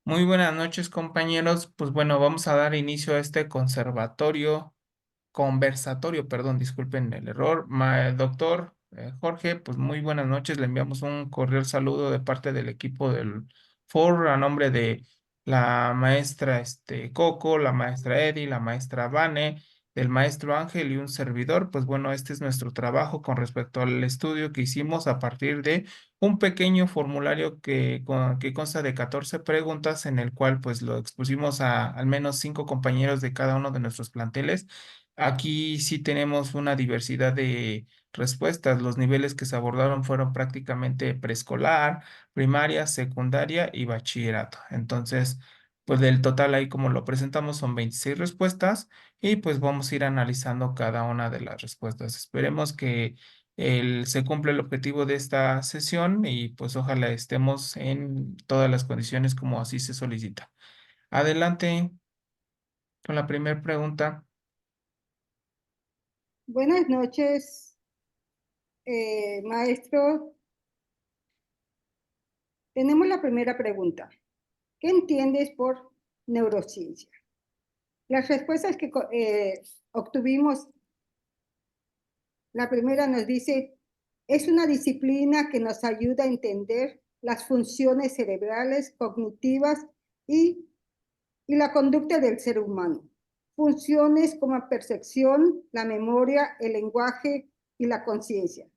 Muy buenas noches, compañeros. Pues bueno, vamos a dar inicio a este conversatorio, perdón, disculpen el error. Doctor Jorge, pues muy buenas noches. Le enviamos un cordial saludo de parte del equipo del FOR a nombre de la maestra Coco, la maestra Eddie, la maestra Vane, del maestro Ángel y un servidor. Pues bueno, este es nuestro trabajo con respecto al estudio que hicimos a partir de un pequeño formulario que consta de 14 preguntas en el cual pues lo expusimos a al menos 5 compañeros de cada uno de nuestros planteles. Aquí sí tenemos una diversidad de respuestas. Los niveles que se abordaron fueron prácticamente preescolar, primaria, secundaria y bachillerato. Entonces, pues del total ahí como lo presentamos son 26 respuestas y pues vamos a ir analizando cada una de las respuestas. Esperemos que se cumpla el objetivo de esta sesión y pues ojalá estemos en todas las condiciones como así se solicita. Adelante con la primera pregunta. Buenas noches, maestro. Tenemos la primera pregunta. ¿Qué entiendes por neurociencia? Las respuestas que obtuvimos, la primera nos dice, es una disciplina que nos ayuda a entender las funciones cerebrales, cognitivas y, y la conducta del ser humano. Funciones como percepción, la memoria, el lenguaje y la conciencia.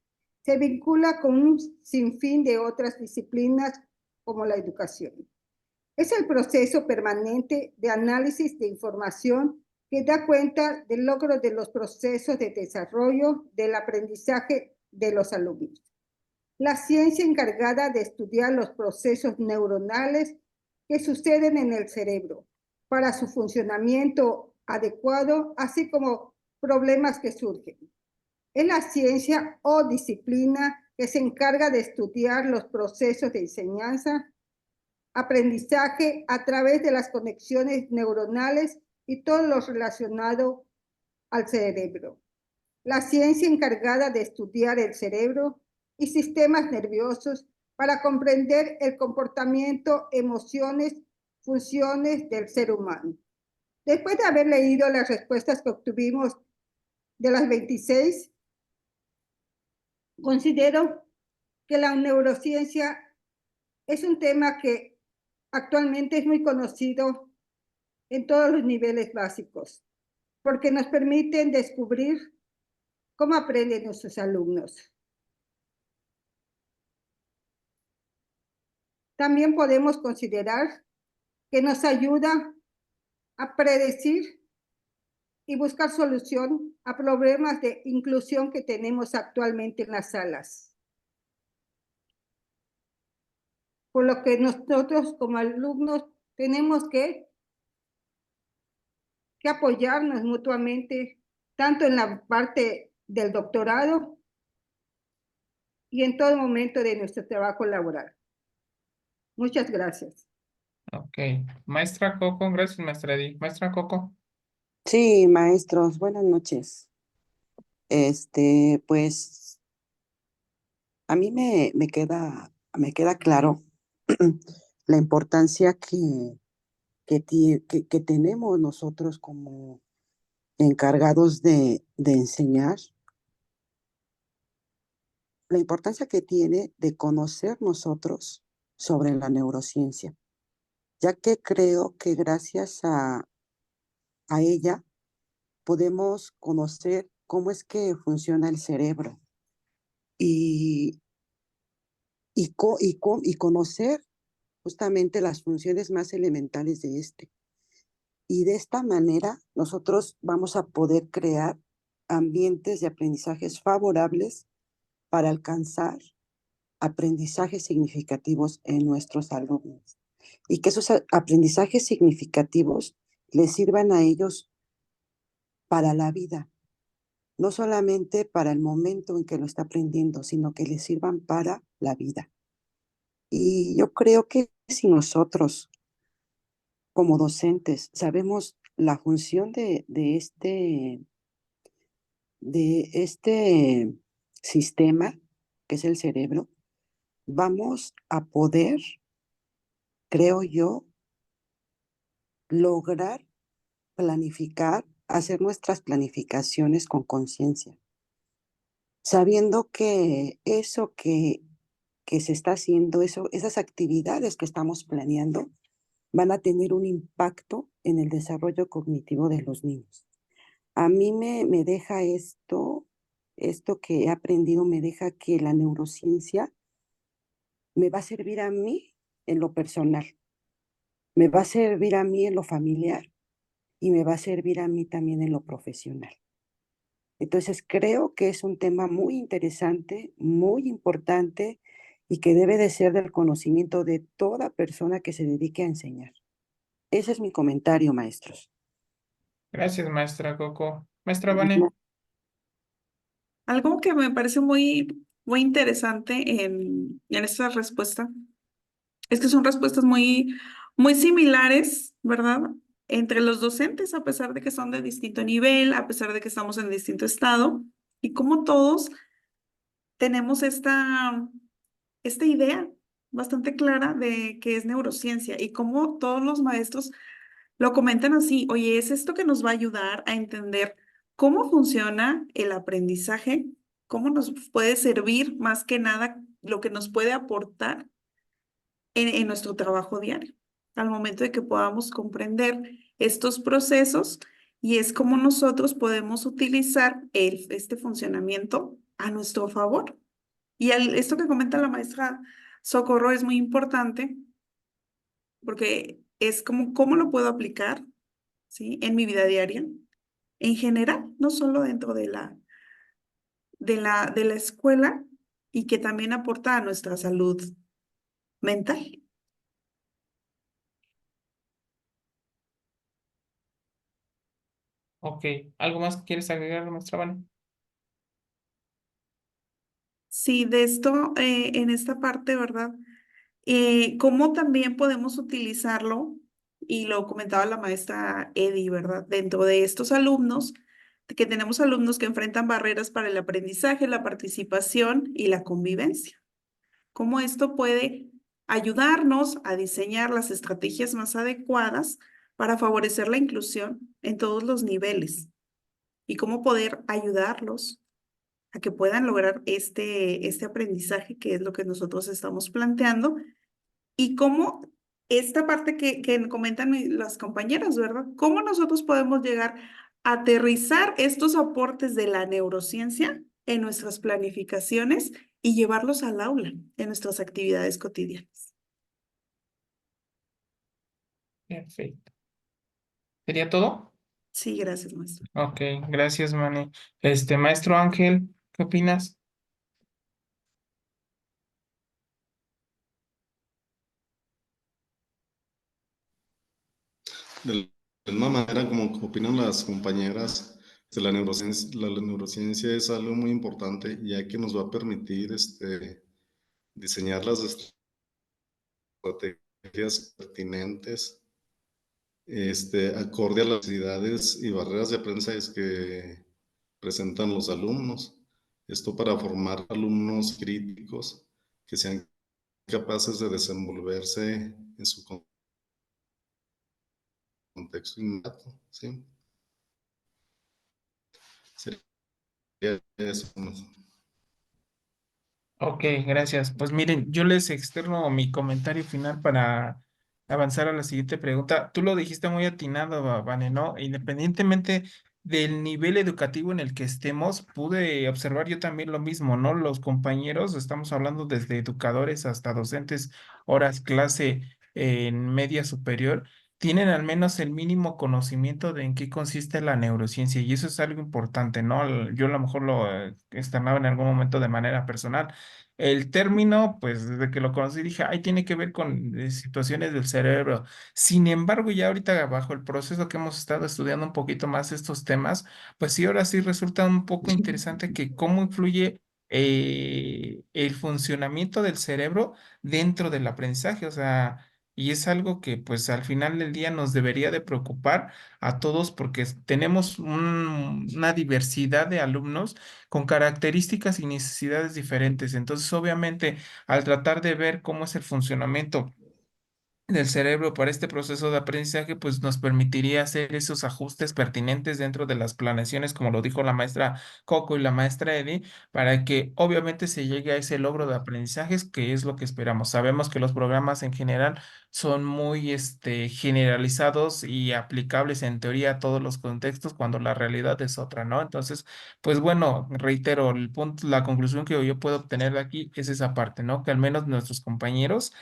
Se vincula con un sinfín de otras disciplinas como la educación. Es el proceso permanente de análisis de información que da cuenta del logro de los procesos de desarrollo del aprendizaje de los alumnos. La ciencia encargada de estudiar los procesos neuronales que suceden en el cerebro para su funcionamiento adecuado, así como problemas que surgen. Es la ciencia o disciplina que se encarga de estudiar los procesos de enseñanza, aprendizaje a través de las conexiones neuronales y todo lo relacionado al cerebro. La ciencia encargada de estudiar el cerebro y sistemas nerviosos para comprender el comportamiento, emociones, funciones del ser humano. Después de haber leído las respuestas que obtuvimos de las 26, considero que la neurociencia es un tema que actualmente es muy conocido en todos los niveles básicos, porque nos permiten descubrir cómo aprenden nuestros alumnos. También podemos considerar que nos ayuda a predecir y buscar solución a problemas de inclusión que tenemos actualmente en las salas. Por lo que nosotros como alumnos tenemos que apoyarnos mutuamente, tanto en la parte del doctorado y en todo momento de nuestro trabajo laboral. Muchas gracias. Ok. Maestra Coco, gracias, maestra Eddie. Maestra Coco. Sí, maestros, buenas noches. Pues a mí me queda claro la importancia que tenemos nosotros como encargados de enseñar, la importancia que tiene de conocer nosotros sobre la neurociencia, ya que creo que gracias a ella podemos conocer cómo es que funciona el cerebro y, y conocer justamente las funciones más elementales de este. Y de esta manera nosotros vamos a poder crear ambientes de aprendizajes favorables para alcanzar aprendizajes significativos en nuestros alumnos. Y que esos aprendizajes significativos les sirvan a ellos para la vida, no solamente para el momento en que lo está aprendiendo, sino que les sirvan para la vida. Y yo creo que si nosotros como docentes sabemos la función de este sistema, que es el cerebro, vamos a poder, creo yo, lograr planificar, hacer nuestras planificaciones con conciencia, sabiendo que eso que se está haciendo, esas actividades que estamos planeando, van a tener un impacto en el desarrollo cognitivo de los niños. A mí me deja esto que he aprendido, me deja que la neurociencia me va a servir a mí en lo personal, me va a servir a mí en lo familiar y me va a servir a mí también en lo profesional. Entonces creo que es un tema muy interesante, muy importante y que debe de ser del conocimiento de toda persona que se dedique a enseñar. Ese es mi comentario, maestros. Gracias, maestra Coco. Maestra Vane. Algo que me parece muy interesante en esta respuesta es que son respuestas muy similares, ¿verdad? Entre los docentes, a pesar de que son de distinto nivel, a pesar de que estamos en distinto estado, y como todos tenemos esta idea bastante clara de qué es neurociencia y cómo todos los maestros lo comentan así, oye, es esto que nos va a ayudar a entender cómo funciona el aprendizaje, cómo nos puede servir más que nada, lo que nos puede aportar en nuestro trabajo diario, al momento de que podamos comprender estos procesos y es como nosotros podemos utilizar este funcionamiento a nuestro favor. Y esto que comenta la maestra Socorro es muy importante porque es como cómo lo puedo aplicar, ¿sí? En mi vida diaria, en general, no solo dentro de la escuela y que también aporta a nuestra salud mental. Ok, ¿algo más que quieres agregar, maestra Vane? Sí, de esto, en esta parte, ¿verdad? ¿Cómo también podemos utilizarlo? Y lo comentaba la maestra Eddie, ¿verdad? Dentro de estos alumnos, que tenemos alumnos que enfrentan barreras para el aprendizaje, la participación y la convivencia. ¿Cómo esto puede ayudarnos a diseñar las estrategias más adecuadas para favorecer la inclusión en todos los niveles? Y cómo poder ayudarlos a que puedan lograr este aprendizaje, que es lo que nosotros estamos planteando, y cómo esta parte que comentan las compañeras, ¿verdad? ¿Cómo nosotros podemos llegar a aterrizar estos aportes de la neurociencia en nuestras planificaciones y llevarlos al aula en nuestras actividades cotidianas? Perfecto. ¿Sería todo? Sí, gracias, maestro. Ok, gracias, Mane. Maestro Ángel, ¿qué opinas? De la misma manera como opinan las compañeras, la neurociencia es algo muy importante ya que nos va a permitir diseñar las estrategias pertinentes acorde a las necesidades y barreras de aprendizaje que presentan los alumnos. Esto para formar alumnos críticos que sean capaces de desenvolverse en su contexto inmediato, ¿sí? Sería eso. Ok, gracias. Pues miren, yo les externo mi comentario final para avanzar a la siguiente pregunta. Tú lo dijiste muy atinado, Vane, ¿no? Independientemente del nivel educativo en el que estemos, pude observar yo también lo mismo, ¿no? Los compañeros, estamos hablando desde educadores hasta docentes, horas clase en media superior, tienen al menos el mínimo conocimiento de en qué consiste la neurociencia y eso es algo importante, ¿no? Yo a lo mejor lo externaba en algún momento de manera personal. El término, pues desde que lo conocí dije, ay, tiene que ver con situaciones del cerebro. Sin embargo, ya ahorita bajo el proceso que hemos estado estudiando un poquito más estos temas, pues sí, ahora sí resulta un poco interesante que cómo influye el funcionamiento del cerebro dentro del aprendizaje. O sea, y es algo que pues al final del día nos debería de preocupar a todos porque tenemos una diversidad de alumnos con características y necesidades diferentes. Entonces, obviamente, al tratar de ver cómo es el funcionamiento del cerebro para este proceso de aprendizaje, pues nos permitiría hacer esos ajustes pertinentes dentro de las planeaciones, como lo dijo la maestra Coco y la maestra Eddie, para que obviamente se llegue a ese logro de aprendizajes que es lo que esperamos. Sabemos que los programas en general son muy generalizados y aplicables en teoría a todos los contextos cuando la realidad es otra, ¿no? Entonces, pues bueno, reitero, el punto, la conclusión que yo puedo obtener de aquí es esa parte, ¿no? Que al menos nuestros compañeros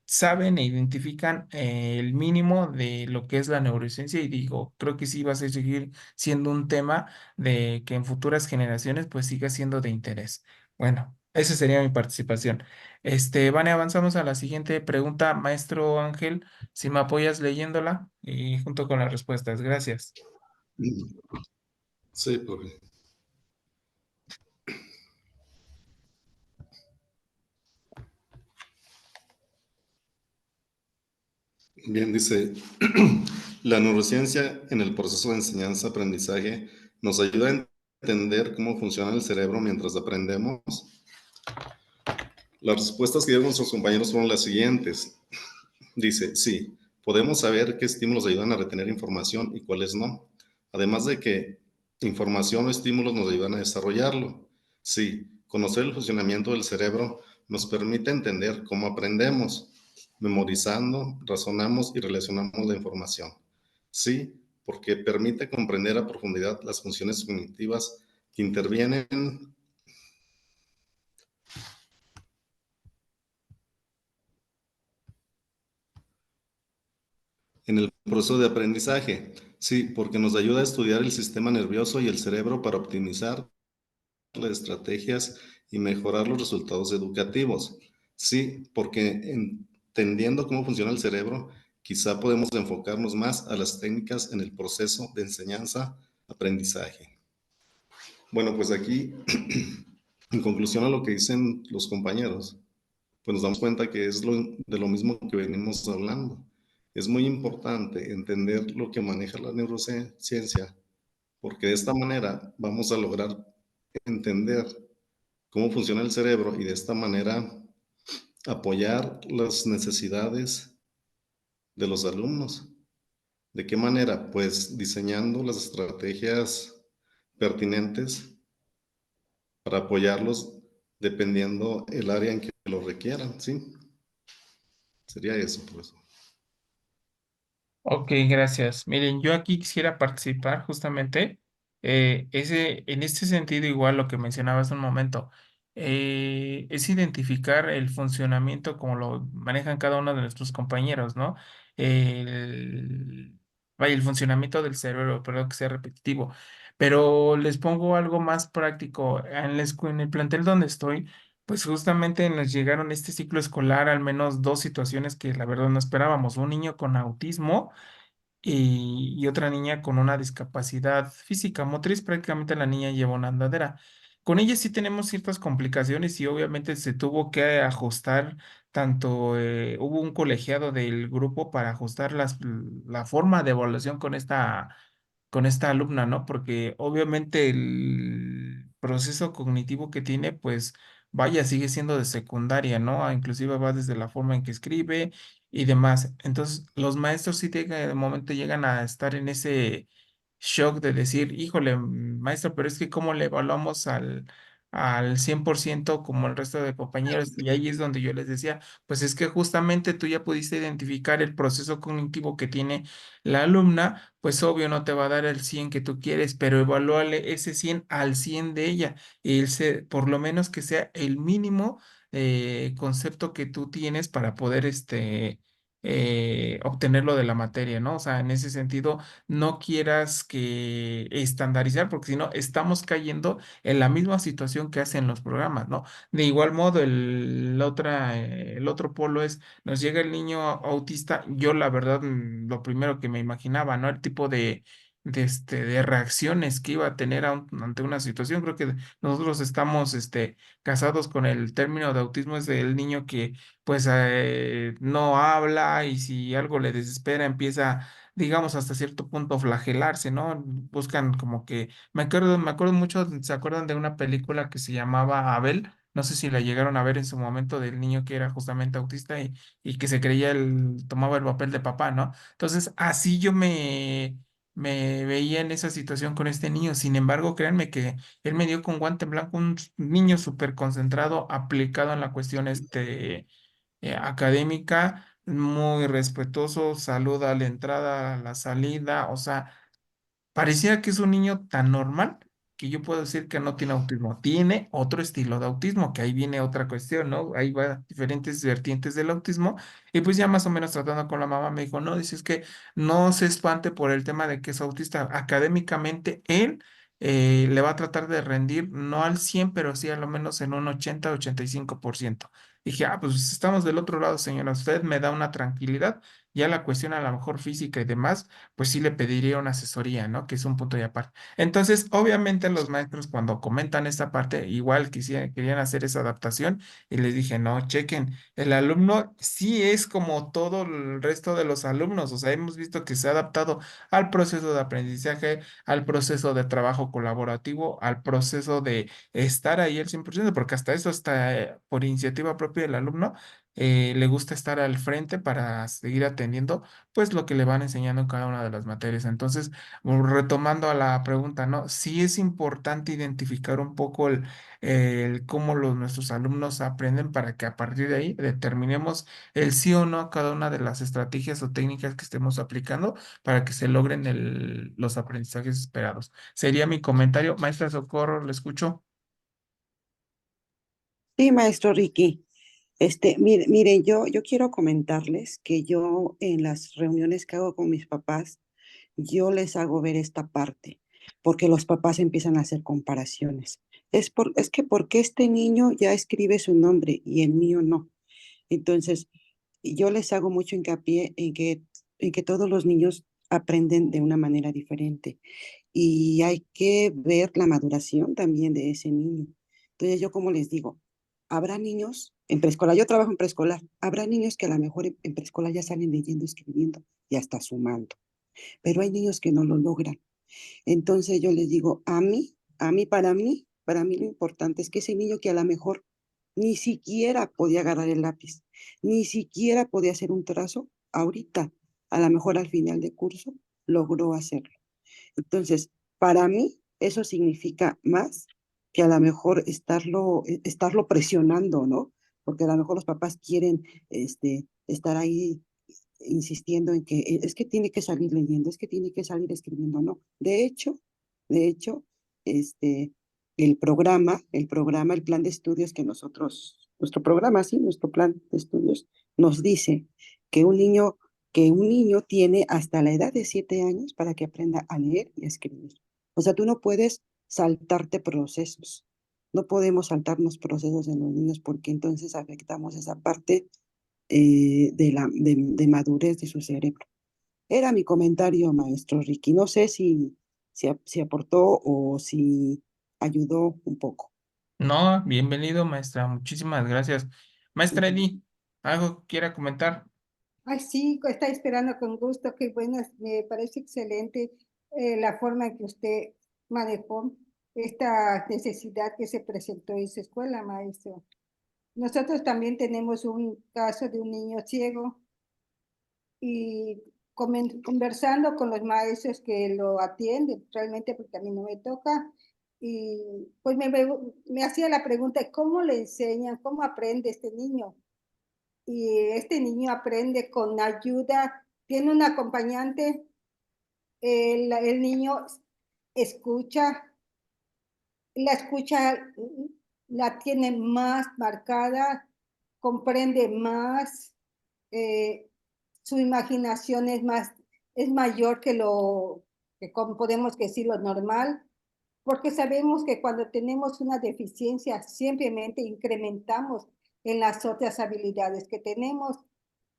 saben e identifican el mínimo de lo que es la neurociencia y digo, creo que sí va a seguir siendo un tema de que en futuras generaciones pues siga siendo de interés. Bueno, esa sería mi participación. Vane, avanzamos a la siguiente pregunta, maestro Ángel, si me apoyas leyéndola y junto con las respuestas. Gracias. Sí, profe. Bien, dice, la neurociencia en el proceso de enseñanza-aprendizaje nos ayuda a entender cómo funciona el cerebro mientras aprendemos. Las respuestas que dieron nuestros compañeros fueron las siguientes. Dice, sí, podemos saber qué estímulos ayudan a retener información y cuáles no. Además de que información o estímulos nos ayudan a desarrollarlo. Sí, conocer el funcionamiento del cerebro nos permite entender cómo aprendemos, memorizando, razonamos y relacionamos la información. Sí, porque permite comprender a profundidad las funciones cognitivas que intervienen en el proceso de aprendizaje. Sí, porque nos ayuda a estudiar el sistema nervioso y el cerebro para optimizar las estrategias y mejorar los resultados educativos. Sí, porque entendiendo cómo funciona el cerebro, quizá podemos enfocarnos más a las técnicas en el proceso de enseñanza-aprendizaje. Bueno, pues aquí, en conclusión a lo que dicen los compañeros, pues nos damos cuenta que es de lo mismo que venimos hablando. Es muy importante entender lo que maneja la neurociencia, porque de esta manera vamos a lograr entender cómo funciona el cerebro y de esta manera apoyar las necesidades de los alumnos. ¿De qué manera? Pues diseñando las estrategias pertinentes para apoyarlos dependiendo el área en que lo requieran, ¿sí? Sería eso, por eso. Ok, gracias. Miren, yo aquí quisiera participar justamente en este sentido, igual lo que mencionaba hace un momento, es identificar el funcionamiento como lo manejan cada uno de nuestros compañeros, ¿no? Vaya, el funcionamiento del cerebro, perdón que sea repetitivo, pero les pongo algo más práctico. En el plantel donde estoy, pues justamente nos llegaron este ciclo escolar al menos dos situaciones que la verdad no esperábamos. Un niño con autismo y otra niña con una discapacidad física motriz. Prácticamente la niña lleva una andadera. Con ella sí tenemos ciertas complicaciones y obviamente se tuvo que ajustar tanto, hubo un colegiado del grupo para ajustar la forma de evaluación con esta alumna, ¿no? Porque obviamente el proceso cognitivo que tiene, pues vaya, sigue siendo de secundaria, ¿no? Inclusive va desde la forma en que escribe y demás. Entonces, los maestros sí de momento llegan a estar en ese shock de decir, híjole, maestro, pero es que ¿cómo le evaluamos al 100% como el resto de compañeros? Y ahí es donde yo les decía, pues es que justamente tú ya pudiste identificar el proceso cognitivo que tiene la alumna, pues obvio no te va a dar el 100 que tú quieres, pero evalúale ese 100 al 100 de ella. Por lo menos que sea el mínimo concepto que tú tienes para poder obtenerlo de la materia, ¿no? O sea, en ese sentido, no quieras que estandarizar, porque si no, estamos cayendo en la misma situación que hacen los programas, ¿no? De igual modo, el otro polo es nos llega el niño autista, yo la verdad, lo primero que me imaginaba, ¿no? El tipo de reacciones que iba a tener ante una situación. Creo que nosotros estamos casados con el término de autismo, es del niño que pues no habla y si algo le desespera empieza, digamos, hasta cierto punto a flagelarse, ¿no? Buscan como que, me acuerdo mucho, ¿se acuerdan de una película que se llamaba Abel? No sé si la llegaron a ver en su momento del niño que era justamente autista y que se creía tomaba el papel de papá, ¿no? Entonces, así yo me veía en esa situación con este niño. Sin embargo, créanme que él me dio con guante en blanco un niño súper concentrado, aplicado en la cuestión académica, muy respetuoso, saluda a la entrada, a la salida, o sea, parecía que es un niño tan normal que yo puedo decir que no tiene autismo. Tiene otro estilo de autismo, que ahí viene otra cuestión, ¿no? Ahí va diferentes vertientes del autismo. Y pues ya más o menos tratando con la mamá me dijo, no, dices que no se espante por el tema de que es autista. Académicamente, él le va a tratar de rendir, no al 100 pero sí a lo menos en un 80-85%. Dije, ah, pues estamos del otro lado, señora. Usted me da una tranquilidad. Ya la cuestión a lo mejor física y demás pues sí le pediría una asesoría, ¿no? Que es un punto de aparte. Entonces, obviamente los maestros cuando comentan esta parte, igual querían hacer esa adaptación y les dije, no, chequen, el alumno sí es como todo el resto de los alumnos, o sea, hemos visto que se ha adaptado al proceso de aprendizaje, al proceso de trabajo colaborativo, al proceso de estar ahí al 100%, porque hasta eso está por iniciativa propia del alumno. Le gusta estar al frente para seguir atendiendo pues lo que le van enseñando en cada una de las materias. Entonces, retomando a la pregunta, ¿no? Sí es importante identificar un poco el cómo nuestros alumnos aprenden para que a partir de ahí determinemos el sí o no a cada una de las estrategias o técnicas que estemos aplicando para que se logren los aprendizajes esperados. Sería mi comentario. Maestra Socorro, ¿le escucho? Sí, maestro Ricky. Miren, yo quiero comentarles que yo en las reuniones que hago con mis papás, yo les hago ver esta parte, porque los papás empiezan a hacer comparaciones. Es que porque este niño ya escribe su nombre y el mío no. Entonces, yo les hago mucho hincapié en que todos los niños aprenden de una manera diferente y hay que ver la maduración también de ese niño. Entonces, yo como les digo, habrá niños en preescolar, yo trabajo en preescolar, habrá niños que a lo mejor en preescolar ya salen leyendo, escribiendo y hasta sumando, pero hay niños que no lo logran. Entonces yo les digo, para mí lo importante es que ese niño que a lo mejor ni siquiera podía agarrar el lápiz, ni siquiera podía hacer un trazo, ahorita, a lo mejor al final de curso, logró hacerlo. Entonces, para mí eso significa más que a lo mejor estarlo presionando, ¿no? Porque a lo mejor los papás quieren estar ahí insistiendo en que es que tiene que salir leyendo, es que tiene que salir escribiendo, no. De hecho, este, el plan de estudios que nuestro programa, sí, nuestro plan de estudios nos dice que que un niño tiene hasta la edad de 7 años para que aprenda a leer y a escribir. O sea, tú no puedes saltarte procesos. No podemos saltarnos procesos en los niños porque entonces afectamos esa parte de madurez de su cerebro. Era mi comentario, maestro Ricky. No sé si aportó o si ayudó un poco. No, bienvenido, maestra. Muchísimas gracias. Maestra Ujú. Eli, ¿algo que quiera comentar? Ay, sí, está esperando con gusto, qué buenas, me parece excelente la forma en que usted manejó esta necesidad que se presentó en su escuela, maestro. Nosotros también tenemos un caso de un niño ciego y conversando con los maestros que lo atienden, realmente porque a mí no me toca, y pues me hacía la pregunta, ¿cómo le enseñan, cómo aprende este niño? Y este niño aprende con ayuda, tiene un acompañante, el niño escucha, la escucha la tiene más marcada, comprende más, eh, su imaginación es mayor que que como podemos decir lo normal, porque sabemos que cuando tenemos una deficiencia simplemente incrementamos en las otras habilidades que tenemos.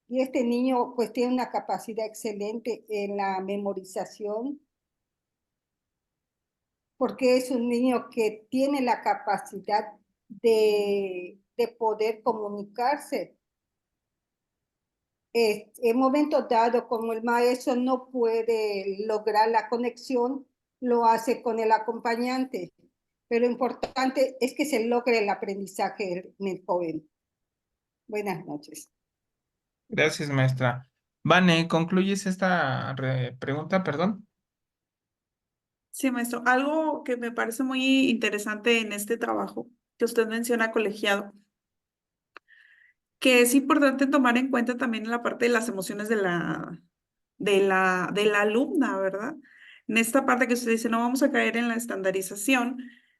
Y este niño pues tiene una capacidad excelente en la memorización, porque es un niño que tiene la capacidad de poder comunicarse. En momentos dados, como el maestro no puede lograr la conexión, lo hace con el acompañante. Pero lo importante es que se logre el aprendizaje en el joven. Buenas noches. Gracias, maestra. Vane, ¿concluyes esta pregunta, perdón? Sí, maestro. Algo que me parece muy interesante en este trabajo que usted menciona, colegiado, que es importante tomar en cuenta también la parte de las emociones de la alumna, ¿verdad? En esta parte que usted dice, no vamos a caer en la estandarización,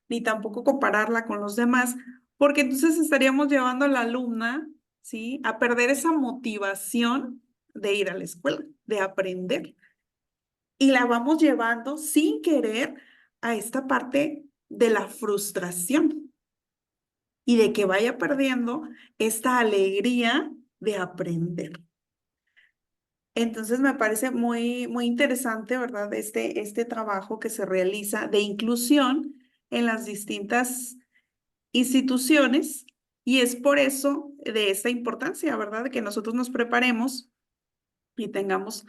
ni tampoco compararla con los demás, porque entonces estaríamos llevando a la alumna, ¿sí? A perder esa motivación de ir a la escuela, de aprender. Y la vamos llevando sin querer a esta parte de la frustración y de que vaya perdiendo esta alegría de aprender. Entonces me parece muy, muy interesante, ¿verdad? Este trabajo que se realiza de inclusión en las distintas instituciones y es por eso de esta importancia, ¿verdad? De que nosotros nos preparemos y tengamos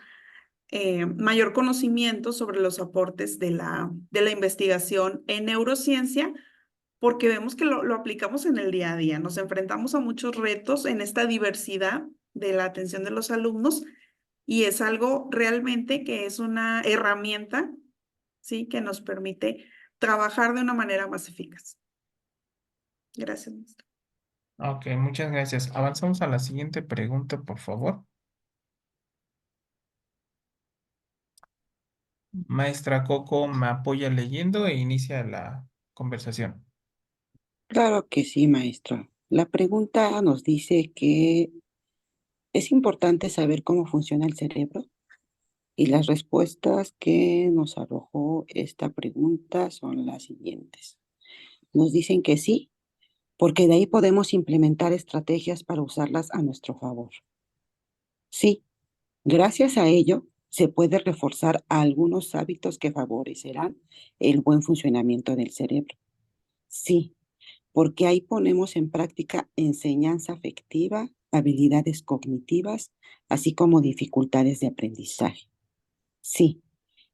mayor conocimiento sobre los aportes de la investigación en neurociencia, porque vemos que lo aplicamos en el día a día. Nos enfrentamos a muchos retos en esta diversidad de la atención de los alumnos y es algo realmente que es una herramienta, ¿sí? Que nos permite trabajar de una manera más eficaz. Gracias, maestra. Ok, muchas gracias. Avanzamos a la siguiente pregunta, por favor. Maestra Coco, ¿me apoya leyendo e inicia la conversación? Claro que sí, maestro. La pregunta nos dice que es importante saber cómo funciona el cerebro y las respuestas que nos arrojó esta pregunta son las siguientes. Nos dicen que sí, porque de ahí podemos implementar estrategias para usarlas a nuestro favor. Sí, gracias a ello se puede reforzar algunos hábitos que favorecerán el buen funcionamiento del cerebro. Sí, porque ahí ponemos en práctica enseñanza afectiva, habilidades cognitivas, así como dificultades de aprendizaje. Sí,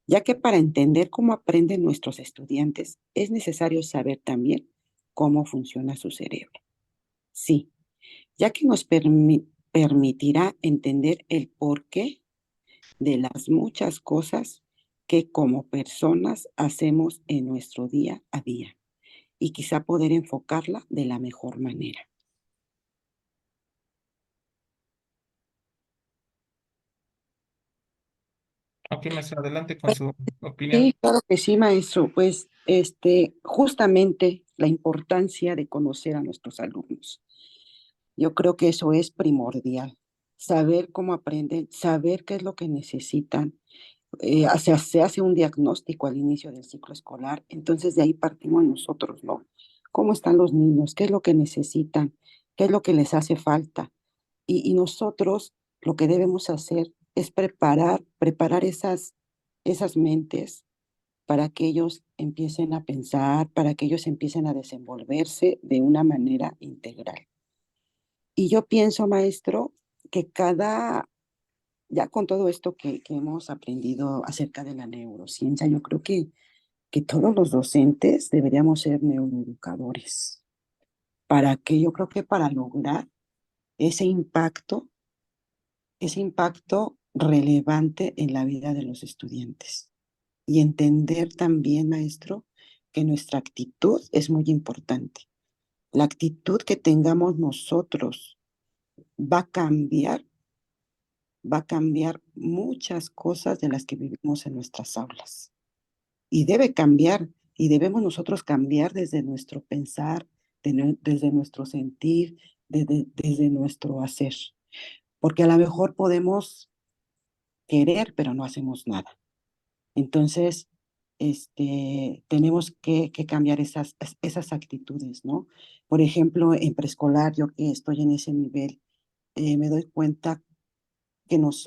ya que para entender cómo aprenden nuestros estudiantes es necesario saber también cómo funciona su cerebro. Sí, ya que nos permitirá entender el porqué de las muchas cosas que como personas hacemos en nuestro día a día y quizá poder enfocarla de la mejor manera. Ok, maestra, adelante con su Sí, opinión. claro que sí, maestro. Pues, justamente la importancia de conocer a nuestros alumnos. Yo creo que eso es primordial. Saber cómo aprenden, saber qué es lo que necesitan. Se hace un diagnóstico al inicio del ciclo escolar, entonces de ahí partimos nosotros, ¿no? ¿Cómo están los niños? ¿Qué es lo que necesitan? ¿Qué es lo que les hace falta? Y nosotros lo que debemos hacer es preparar esas mentes para que ellos empiecen a pensar, para que ellos empiecen a desenvolverse de una manera integral. Y yo pienso, maestro, que ya con todo esto que hemos aprendido acerca de la neurociencia, yo creo que todos los docentes deberíamos ser neuroeducadores. Yo creo que para lograr ese impacto, ese impacto relevante en la vida de los estudiantes. Y entender también, maestro, que nuestra actitud es muy importante. La actitud que tengamos nosotros va a cambiar, va a cambiar muchas cosas de las que vivimos en nuestras aulas. Y debe cambiar, y debemos nosotros cambiar desde nuestro pensar, desde nuestro sentir, desde nuestro hacer. Porque a lo mejor podemos querer, pero no hacemos nada. Entonces, tenemos que cambiar esas actitudes, ¿no? Por ejemplo, en preescolar, yo que estoy en ese nivel, me doy cuenta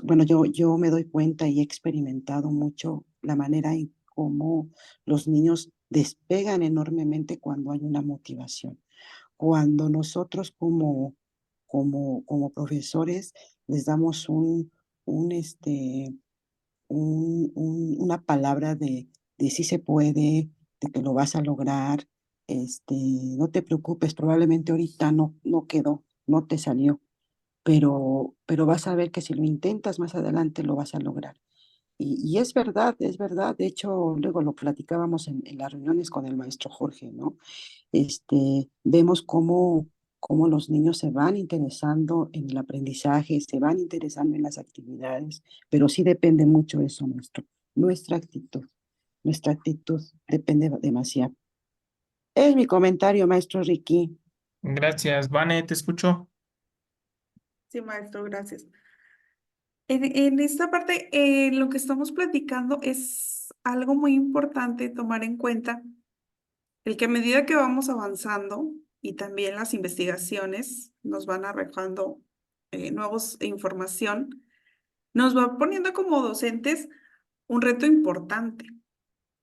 bueno, yo me doy cuenta y he experimentado mucho la manera en cómo los niños despegan enormemente cuando hay una motivación. Cuando nosotros como profesores les damos una palabra de sí se puede, de que lo vas a lograr, no te preocupes, probablemente ahorita no quedó, no te salió, pero vas a ver que si lo intentas más adelante lo vas a lograr. Y es verdad, es verdad. De hecho, luego lo platicábamos en las reuniones con el maestro Jorge, ¿no? Vemos cómo los niños se van interesando en el aprendizaje, se van interesando en las actividades, pero sí depende mucho de eso, maestro. Nuestra actitud, nuestra actitud depende demasiado. Es mi comentario, maestro Ricky. Gracias, Vane, te escucho. Sí, maestro, gracias. En esta parte, lo que estamos platicando es algo muy importante tomar en cuenta, el que a medida que vamos avanzando y también las investigaciones nos van arrojando nuevos información, nos va poniendo como docentes un reto importante,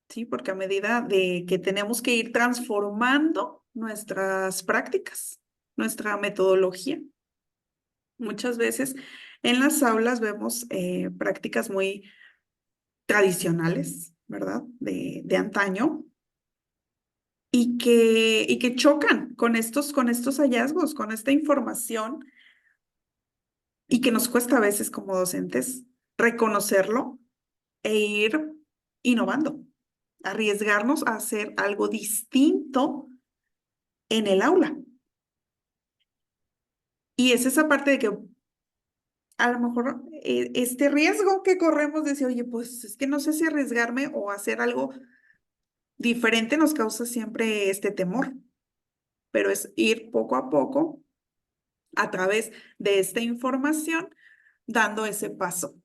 ¿sí? Porque a medida de que tenemos que ir transformando nuestras prácticas, nuestra metodología. Muchas veces en las aulas vemos prácticas muy tradicionales, ¿verdad? De antaño y que chocan con estos hallazgos, con esta información y que nos cuesta a veces como docentes reconocerlo e ir innovando, arriesgarnos a hacer algo distinto en el aula. Y es esa parte de que a lo mejor este riesgo que corremos de decir, oye, pues es que no sé si arriesgarme o hacer algo diferente nos causa siempre este temor, pero es ir poco a poco a través de esta información dando ese paso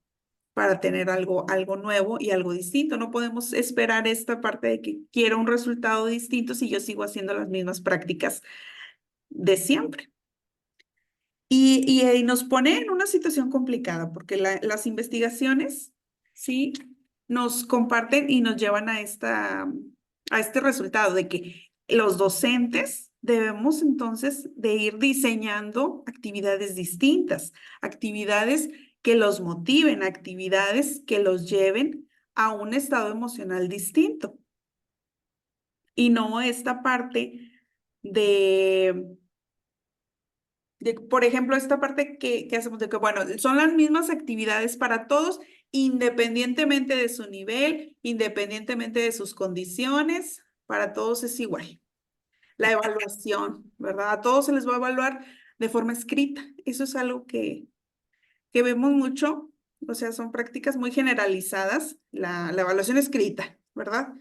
para tener algo nuevo y algo distinto. No podemos esperar esta parte de que quiero un resultado distinto si yo sigo haciendo las mismas prácticas de siempre. Y nos pone en una situación complicada porque las investigaciones, sí, nos comparten y nos llevan a este resultado de que los docentes debemos entonces de ir diseñando actividades distintas, actividades que los motiven, actividades que los lleven a un estado emocional distinto. Y no esta parte de por ejemplo, esta parte que hacemos de que, bueno, son las mismas actividades para todos, independientemente de su nivel, independientemente de sus condiciones, para todos es igual. La evaluación, ¿verdad? A todos se les va a evaluar de forma escrita. Eso es algo que vemos mucho, o sea, son prácticas muy generalizadas, la evaluación escrita, ¿verdad?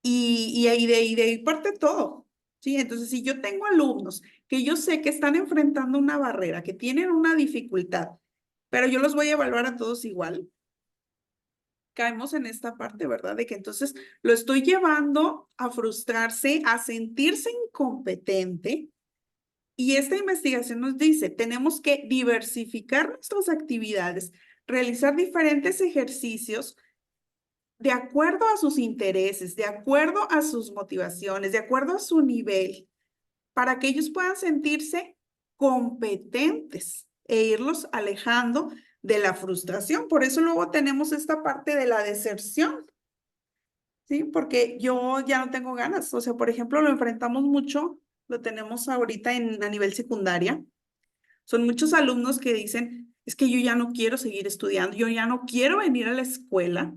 Y de ahí parte todo, ¿sí? Entonces, si yo tengo alumnos que yo sé que están enfrentando una barrera, que tienen una dificultad, pero yo los voy a evaluar a todos igual, caemos en esta parte, ¿verdad? De que entonces lo estoy llevando a frustrarse, a sentirse incompetente. Y esta investigación nos dice, tenemos que diversificar nuestras actividades, realizar diferentes ejercicios de acuerdo a sus intereses, de acuerdo a sus motivaciones, de acuerdo a su nivel, para que ellos puedan sentirse competentes e irlos alejando de la frustración. Por eso luego tenemos esta parte de la deserción, ¿sí? Porque yo ya no tengo ganas. O sea, por ejemplo, lo enfrentamos mucho, lo tenemos ahorita a nivel secundaria. Son muchos alumnos que dicen, es que yo ya no quiero seguir estudiando, yo ya no quiero venir a la escuela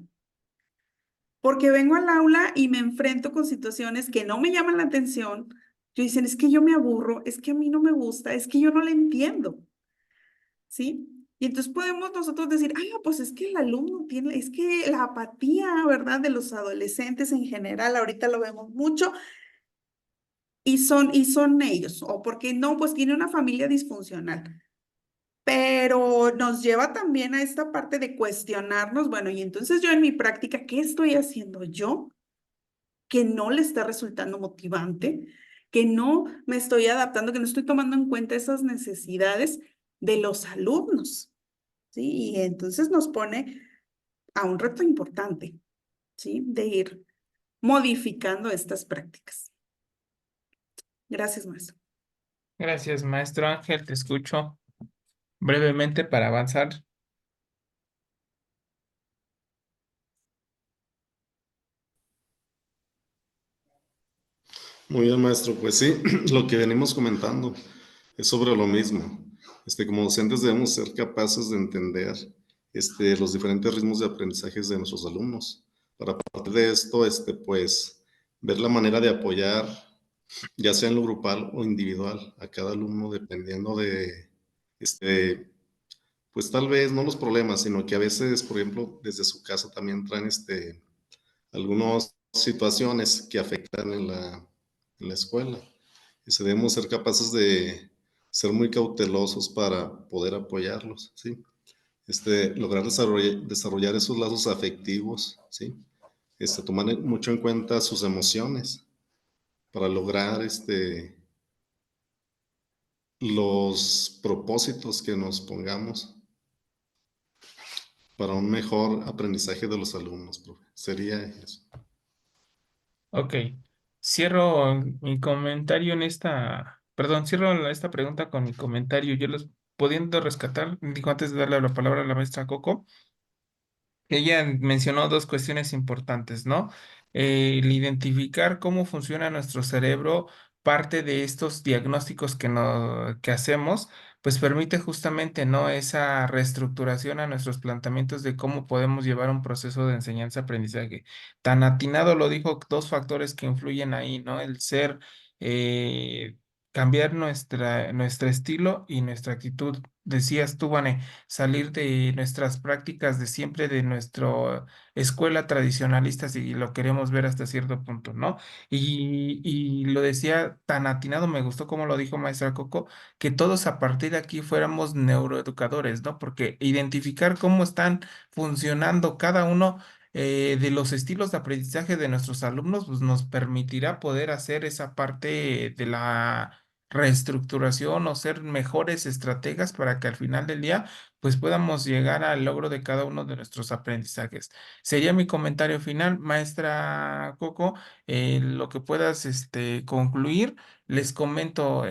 porque vengo al aula y me enfrento con situaciones que no me llaman la atención. Yo dicen, es que yo me aburro, es que a mí no me gusta, es que yo no le entiendo, ¿sí? Y entonces podemos nosotros decir, ah, pues es que el alumno tiene, es que la apatía, ¿verdad? De los adolescentes en general, ahorita lo vemos mucho, y son ellos, o porque no, pues tiene una familia disfuncional. Pero nos lleva también a esta parte de cuestionarnos, bueno, y entonces yo en mi práctica, ¿qué estoy haciendo yo que no le está resultando motivante, que no me estoy adaptando, que no estoy tomando en cuenta esas necesidades de los alumnos? ¿Sí? Y entonces nos pone a un reto importante, ¿sí? De ir modificando estas prácticas. Gracias, maestro. Gracias, maestro Ángel. Te escucho brevemente para avanzar. Muy bien, maestro. Pues sí, lo que venimos comentando es sobre lo mismo. Como docentes debemos ser capaces de entender los diferentes ritmos de aprendizajes de nuestros alumnos. Para partir de esto, pues, ver la manera de apoyar, ya sea en lo grupal o individual, a cada alumno, dependiendo de, pues tal vez no los problemas, sino que a veces, por ejemplo, desde su casa también traen algunas situaciones que afectan en la escuela. Y se debemos ser capaces de ser muy cautelosos para poder apoyarlos, ¿sí? Lograr desarrollar esos lazos afectivos, ¿sí? Tomar mucho en cuenta sus emociones para lograr los propósitos que nos pongamos para un mejor aprendizaje de los alumnos, profe. Sería eso. Ok. Cierro mi comentario perdón, cierro esta pregunta con mi comentario. Yo los pudiendo rescatar, digo antes de darle la palabra a la maestra Coco. Ella mencionó dos cuestiones importantes, ¿no? El identificar cómo funciona nuestro cerebro, parte de estos diagnósticos que hacemos, pues permite justamente, ¿no? Esa reestructuración a nuestros planteamientos de cómo podemos llevar un proceso de enseñanza-aprendizaje. Tan atinado lo dijo, dos factores que influyen ahí, ¿no? El ser, eh, cambiar nuestro estilo y nuestra actitud. Decías tú, Vane, salir de nuestras prácticas de siempre, de nuestra escuela tradicionalista, si lo queremos ver hasta cierto punto, ¿no? Y lo decía tan atinado, me gustó como lo dijo maestra Coco, que todos a partir de aquí fuéramos neuroeducadores, ¿no? Porque identificar cómo están funcionando cada uno de los estilos de aprendizaje de nuestros alumnos, pues nos permitirá poder hacer esa parte de la reestructuración o ser mejores estrategas para que al final del día pues podamos llegar al logro de cada uno de nuestros aprendizajes. Sería mi comentario final, maestra Coco, lo que puedas concluir. Les comento,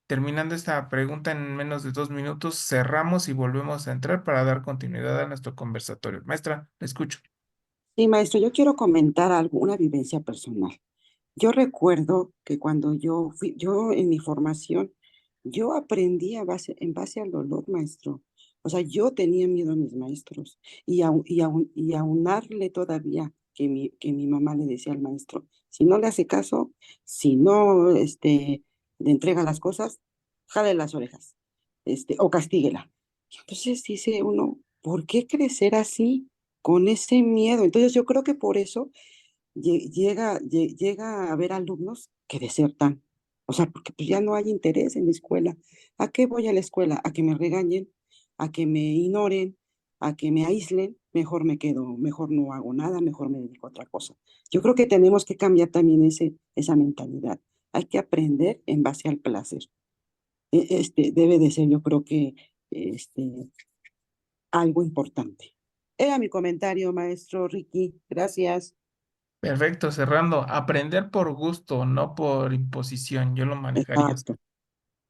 terminando esta pregunta en menos de 2 minutos, cerramos y volvemos a entrar para dar continuidad a nuestro conversatorio. Maestra, le escucho. Sí, maestro, yo quiero comentar algo, una vivencia personal. Yo recuerdo que cuando yo en mi formación, yo aprendí en base al dolor, maestro. O sea, yo tenía miedo a mis maestros y aunarle todavía que mi mamá le decía al maestro, si no le hace caso, si no le entrega las cosas, jale las orejas, o castíguela. Entonces dice uno, ¿por qué crecer así, con ese miedo? Entonces yo creo que por eso llega a haber alumnos que desertan. O sea, porque pues ya no hay interés en la escuela. ¿A qué voy a la escuela? ¿A que me regañen? ¿A que me ignoren? ¿A que me aíslen? Mejor me quedo, mejor no hago nada, mejor me dedico a otra cosa. Yo creo que tenemos que cambiar también esa mentalidad. Hay que aprender en base al placer. Debe de ser, yo creo que este, algo importante. Era mi comentario, maestro Ricky. Gracias. Perfecto, cerrando. Aprender por gusto, no por imposición. Yo lo manejaría así. Exacto.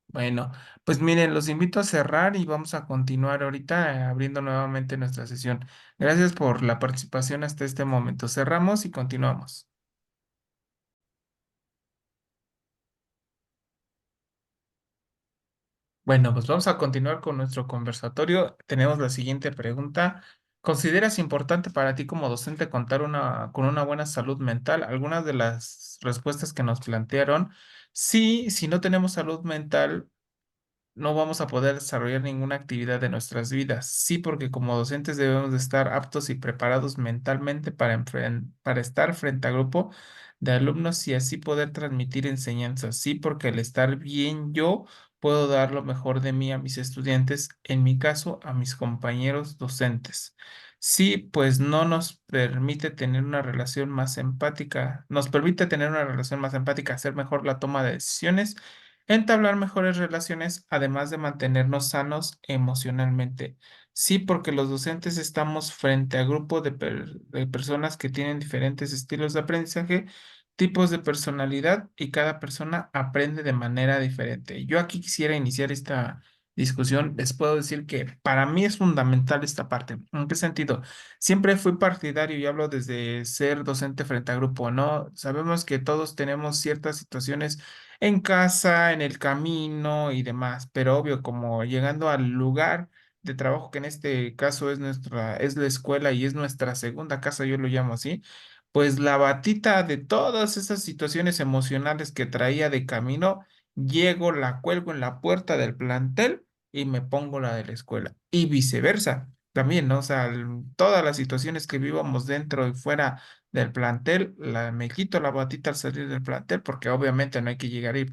Bueno, pues miren, los invito a cerrar y vamos a continuar ahorita abriendo nuevamente nuestra sesión. Gracias por la participación hasta este momento. Cerramos y continuamos. Bueno, pues vamos a continuar con nuestro conversatorio. Tenemos la siguiente pregunta. ¿Consideras importante para ti como docente contar con una buena salud mental? Algunas de las respuestas que nos plantearon, sí, si no tenemos salud mental, no vamos a poder desarrollar ninguna actividad de nuestras vidas. Sí, porque como docentes debemos de estar aptos y preparados mentalmente para estar frente a grupo de alumnos y así poder transmitir enseñanzas. Sí, porque al estar bien yo puedo dar lo mejor de mí a mis estudiantes, en mi caso, a mis compañeros docentes. Sí, pues no nos permite tener una relación más empática, nos permite tener una relación más empática, hacer mejor la toma de decisiones entablar mejores relaciones, además de mantenernos sanos emocionalmente. Sí, porque los docentes estamos frente a grupos de personas que tienen diferentes estilos de aprendizaje, tipos de personalidad y cada persona aprende de manera diferente. Yo aquí quisiera iniciar esta discusión. Les puedo decir que para mí es fundamental esta parte. ¿En qué sentido? Siempre fui partidario y hablo desde ser docente frente a grupo, ¿no? Sabemos que todos tenemos ciertas situaciones en casa, en el camino y demás, pero obvio, como llegando al lugar de trabajo, que en este caso es la escuela y es nuestra segunda casa, yo lo llamo así, pues la batita de todas esas situaciones emocionales que traía de camino, llego, la cuelgo en la puerta del plantel y me pongo la de la escuela y viceversa. También, ¿no? O sea, todas las situaciones que vivamos dentro y fuera del plantel, me quito la batita al salir del plantel porque obviamente no hay que llegar y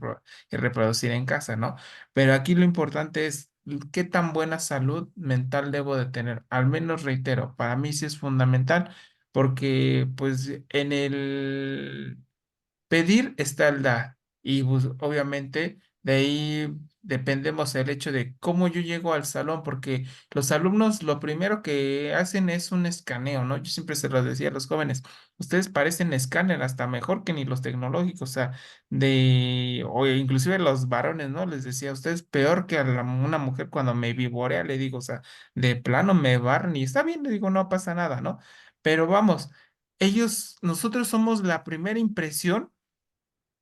reproducir en casa, ¿no? Pero aquí lo importante es qué tan buena salud mental debo de tener. Al menos reitero, para mí sí es fundamental porque pues en el pedir está el dar. Y pues, obviamente de ahí dependemos el hecho de cómo yo llego al salón, porque los alumnos lo primero que hacen es un escaneo, ¿no? Yo siempre se los decía a los jóvenes, ustedes parecen escáner hasta mejor que ni los tecnológicos, o sea, o inclusive los varones, ¿no? Les decía, ustedes peor que a una mujer cuando me vivorea, le digo, o sea, de plano me barren y está bien, le digo, no pasa nada, ¿no? Pero vamos. Nosotros somos la primera impresión.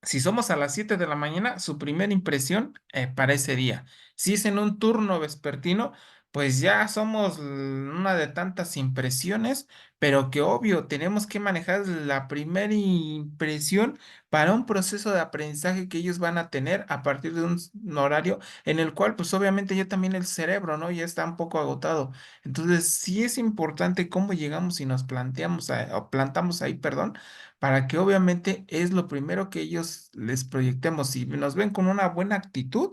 Si somos a las 7 de la mañana, su primera impresión para ese día. Si es en un turno vespertino, pues ya somos una de tantas impresiones, pero que obvio, tenemos que manejar la primera impresión para un proceso de aprendizaje que ellos van a tener a partir de un horario en el cual, pues obviamente ya también el cerebro, ¿no? Ya está un poco agotado. Entonces, sí es importante cómo llegamos y nos planteamos, o plantamos ahí, perdón, para que obviamente es lo primero que ellos les proyectemos. Si nos ven con una buena actitud,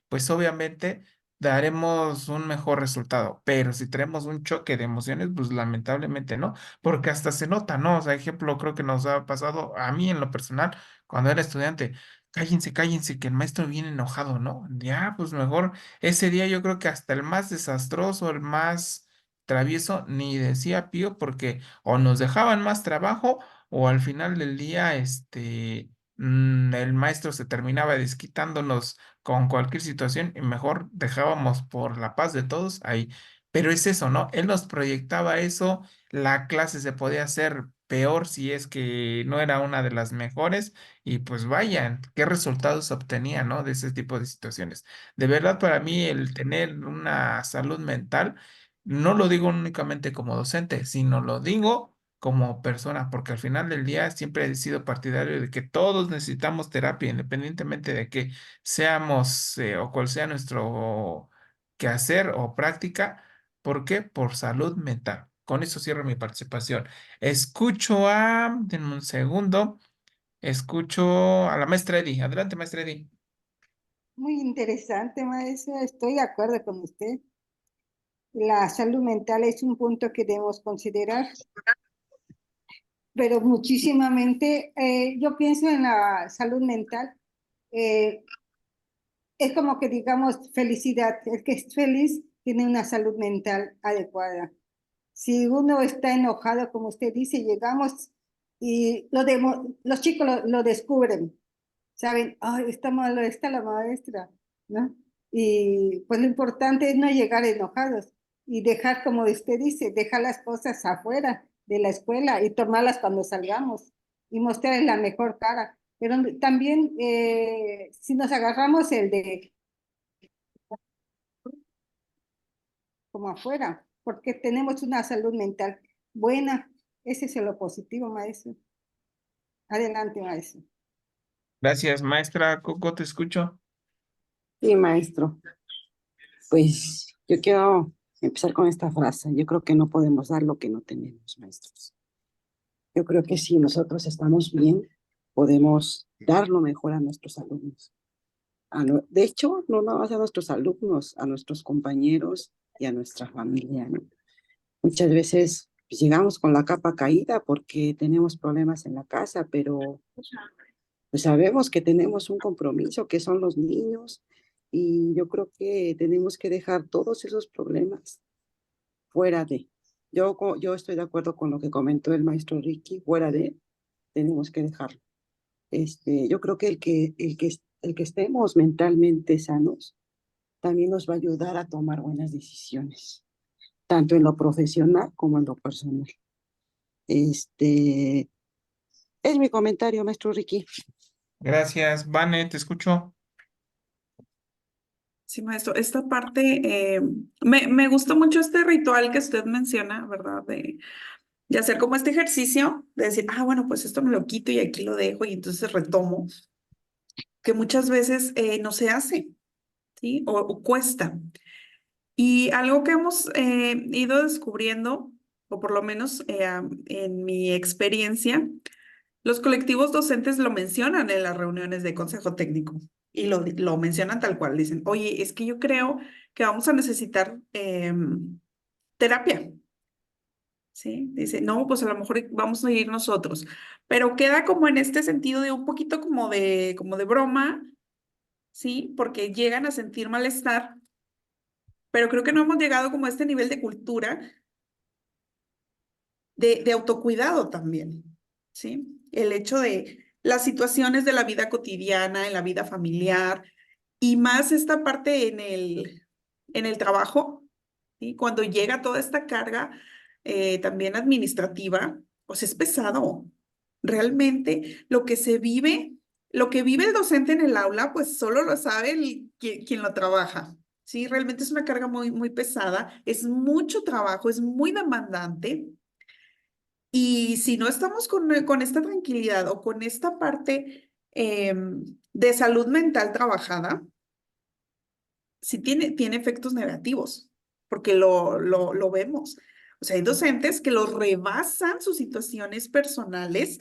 pues obviamente daremos un mejor resultado. Pero si tenemos un choque de emociones, pues lamentablemente no, porque hasta se nota, ¿no? O sea, ejemplo, creo que nos ha pasado a mí en lo personal cuando era estudiante. Cállense, cállense, que el maestro viene enojado, ¿no? Ya, pues mejor ese día yo creo que hasta el más desastroso, el más travieso, ni decía pío porque o nos dejaban más trabajo o al final del día, el maestro se terminaba desquitándonos con cualquier situación y mejor dejábamos por la paz de todos ahí. Pero es eso, ¿no? Él nos proyectaba eso, la clase se podía hacer peor si es que no era una de las mejores y pues vayan, qué resultados obtenía, ¿no? De ese tipo de situaciones. De verdad, para mí, el tener una salud mental, no lo digo únicamente como docente, sino lo digo como persona, porque al final del día siempre he sido partidario de que todos necesitamos terapia, independientemente de que seamos o cual sea nuestro quehacer o práctica. ¿Por qué? Por salud mental. Con eso cierro mi participación. Denme un segundo, escucho a la maestra Eddy. Adelante, maestra Eddy. Muy interesante, maestra. Estoy de acuerdo con usted. La salud mental es un punto que debemos considerar, pero muchísimamente, yo pienso en la salud mental, eh, es como que digamos felicidad. El que es feliz tiene una salud mental adecuada. Si uno está enojado, como usted dice, llegamos y los chicos lo descubren, saben, ay, está malo, está la maestra, ¿no? Y pues lo importante es no llegar enojados y dejar, como usted dice, dejar las cosas afuera de la escuela y tomarlas cuando salgamos y mostrarles la mejor cara. Pero también, si nos agarramos el de como afuera, porque tenemos una salud mental buena, ese es lo positivo, maestro. Adelante, maestro. Gracias, maestra Coco, te escucho. Sí, maestro. Pues yo quiero empezar con esta frase. Yo creo que no podemos dar lo que no tenemos, maestros. Yo creo que si nosotros estamos bien, podemos dar lo mejor a nuestros alumnos. De hecho, no nada más a nuestros alumnos, a nuestros compañeros y a nuestra familia, ¿no? Muchas veces pues, llegamos con la capa caída porque tenemos problemas en la casa, pero pues sabemos que tenemos un compromiso, que son los niños, y yo creo que tenemos que dejar todos esos problemas fuera de. Yo estoy de acuerdo con lo que comentó el maestro Ricky, fuera de, tenemos que dejarlo. Yo creo que el que estemos mentalmente sanos también nos va a ayudar a tomar buenas decisiones, tanto en lo profesional como en lo personal. Este es mi comentario, maestro Ricky. Gracias, Vane, te escucho. Sí, maestro, esta parte, me gusta mucho este ritual que usted menciona, ¿verdad? De hacer como este ejercicio, de decir, ah, bueno, pues esto me lo quito y aquí lo dejo y entonces retomo, que muchas veces no se hace, ¿sí? O cuesta. Y algo que hemos ido descubriendo, o por lo menos en mi experiencia, los colectivos docentes lo mencionan en las reuniones de consejo técnico y lo mencionan tal cual. Dicen, oye, es que yo creo que vamos a necesitar terapia, ¿sí? Dice, no, pues a lo mejor vamos a ir nosotros, pero queda como en este sentido de un poquito como de broma, ¿sí? Porque llegan a sentir malestar, pero creo que no hemos llegado como a este nivel de cultura de autocuidado también, ¿sí? El hecho de las situaciones de la vida cotidiana, en la vida familiar, y más esta parte en el trabajo, ¿sí? Cuando llega toda esta carga también administrativa, pues es pesado. Realmente lo que vive el docente en el aula, pues solo lo sabe quien lo trabaja. Sí, realmente es una carga muy, muy pesada, es mucho trabajo, es muy demandante. Y si no estamos con esta tranquilidad o con esta parte de salud mental trabajada, sí tiene efectos negativos, porque lo vemos. O sea, hay docentes que los rebasan sus situaciones personales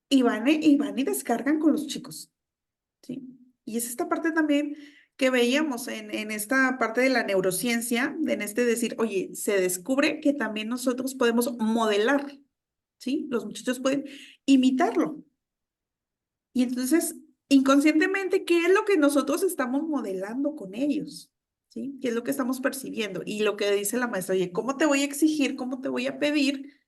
y van y descargan con los chicos, ¿sí? Y es esta parte también que veíamos en esta parte de la neurociencia, en este decir, oye, se descubre que también nosotros podemos modelar, ¿sí? Los muchachos pueden imitarlo. Y entonces, inconscientemente, ¿qué es lo que nosotros estamos modelando con ellos? ¿Sí? ¿Qué es lo que estamos percibiendo? Y lo que dice la maestra, oye, ¿cómo te voy a exigir? ¿Cómo te voy a pedir?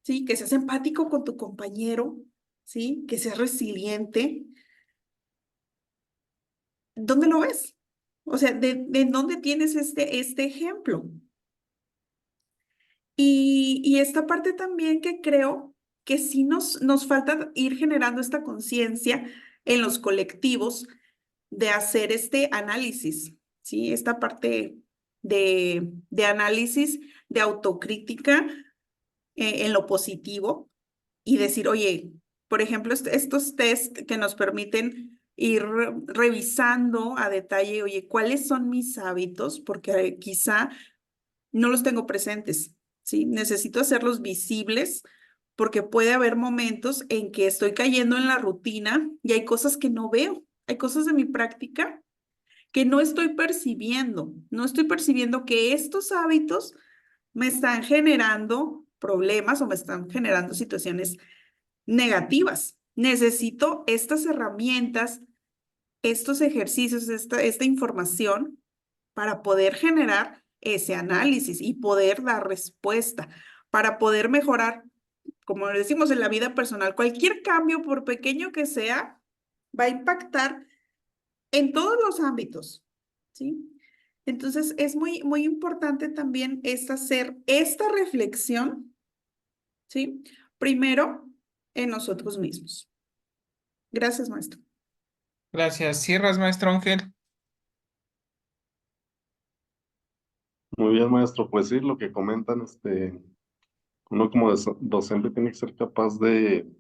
¿Sí? Que seas empático con tu compañero, ¿sí? Que seas resiliente. ¿Dónde lo ves? O sea, ¿de dónde tienes este ejemplo? Y esta parte también que creo que sí nos falta ir generando esta conciencia en los colectivos de hacer este análisis, ¿sí? Esta parte de análisis, de autocrítica en lo positivo y decir, oye, por ejemplo, estos test que nos permiten ir revisando a detalle, oye, ¿cuáles son mis hábitos? Porque quizá no los tengo presentes, ¿sí? Necesito hacerlos visibles porque puede haber momentos en que estoy cayendo en la rutina y hay cosas que no veo, hay cosas de mi práctica que no estoy percibiendo, no estoy percibiendo que estos hábitos me están generando problemas o me están generando situaciones negativas. Necesito estas herramientas, estos ejercicios, esta información para poder generar ese análisis y poder dar respuesta, para poder mejorar, como decimos en la vida personal, cualquier cambio, por pequeño que sea, va a impactar en todos los ámbitos, ¿sí? Entonces, es muy, muy importante también hacer esta reflexión, ¿sí? Primero, en nosotros mismos. Gracias, maestro. Gracias. ¿Cierras, maestro Ángel? Muy bien, maestro. Pues sí, lo que comentan, uno como docente tiene que ser capaz de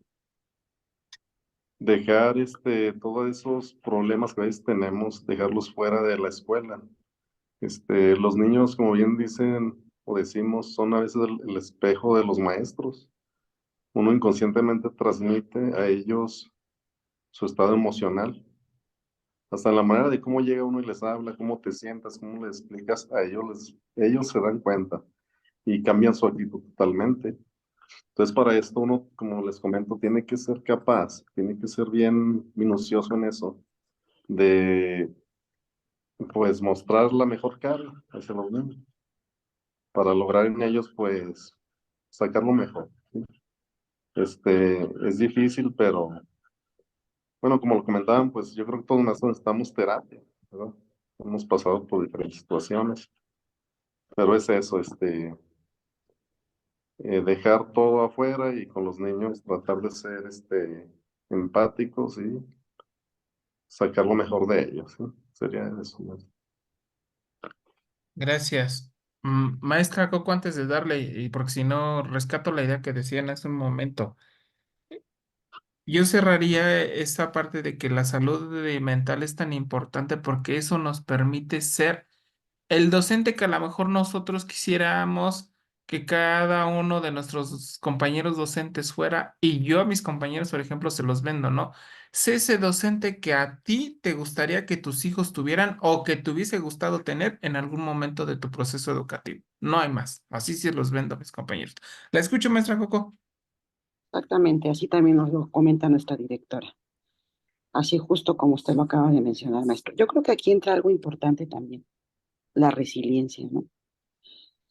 dejar todos esos problemas que a veces tenemos, dejarlos fuera de la escuela. Los niños, como bien dicen o decimos, son a veces el espejo de los maestros. Uno inconscientemente transmite a ellos su estado emocional. Hasta la manera de cómo llega uno y les habla, cómo te sientas, cómo les explicas a ellos, ellos se dan cuenta y cambian su actitud totalmente. Entonces, para esto uno, como les comento, tiene que ser capaz, tiene que ser bien minucioso en eso, de pues mostrar la mejor cara hacia los niños, para lograr en ellos pues sacar lo mejor, ¿sí? Es difícil, pero bueno, como lo comentaban, pues yo creo que todos nosotros necesitamos terapia, ¿verdad? Hemos pasado por diferentes situaciones, pero es eso, dejar todo afuera y con los niños tratar de ser, empáticos y sacar lo mejor de ellos, ¿sí? Sería eso, ¿no? Gracias. Maestra Coco, antes de darle, y porque si no rescato la idea que decían hace un momento, yo cerraría esta parte de que la salud mental es tan importante porque eso nos permite ser el docente que a lo mejor nosotros quisiéramos que cada uno de nuestros compañeros docentes fuera, y yo a mis compañeros, por ejemplo, se los vendo, ¿no? Sé ese docente que a ti te gustaría que tus hijos tuvieran o que te hubiese gustado tener en algún momento de tu proceso educativo. No hay más. Así se los vendo a mis compañeros. ¿La escucho, maestra Coco? Exactamente, así también nos lo comenta nuestra directora. Así justo como usted lo acaba de mencionar, maestro. Yo creo que aquí entra algo importante también, la resiliencia, ¿no?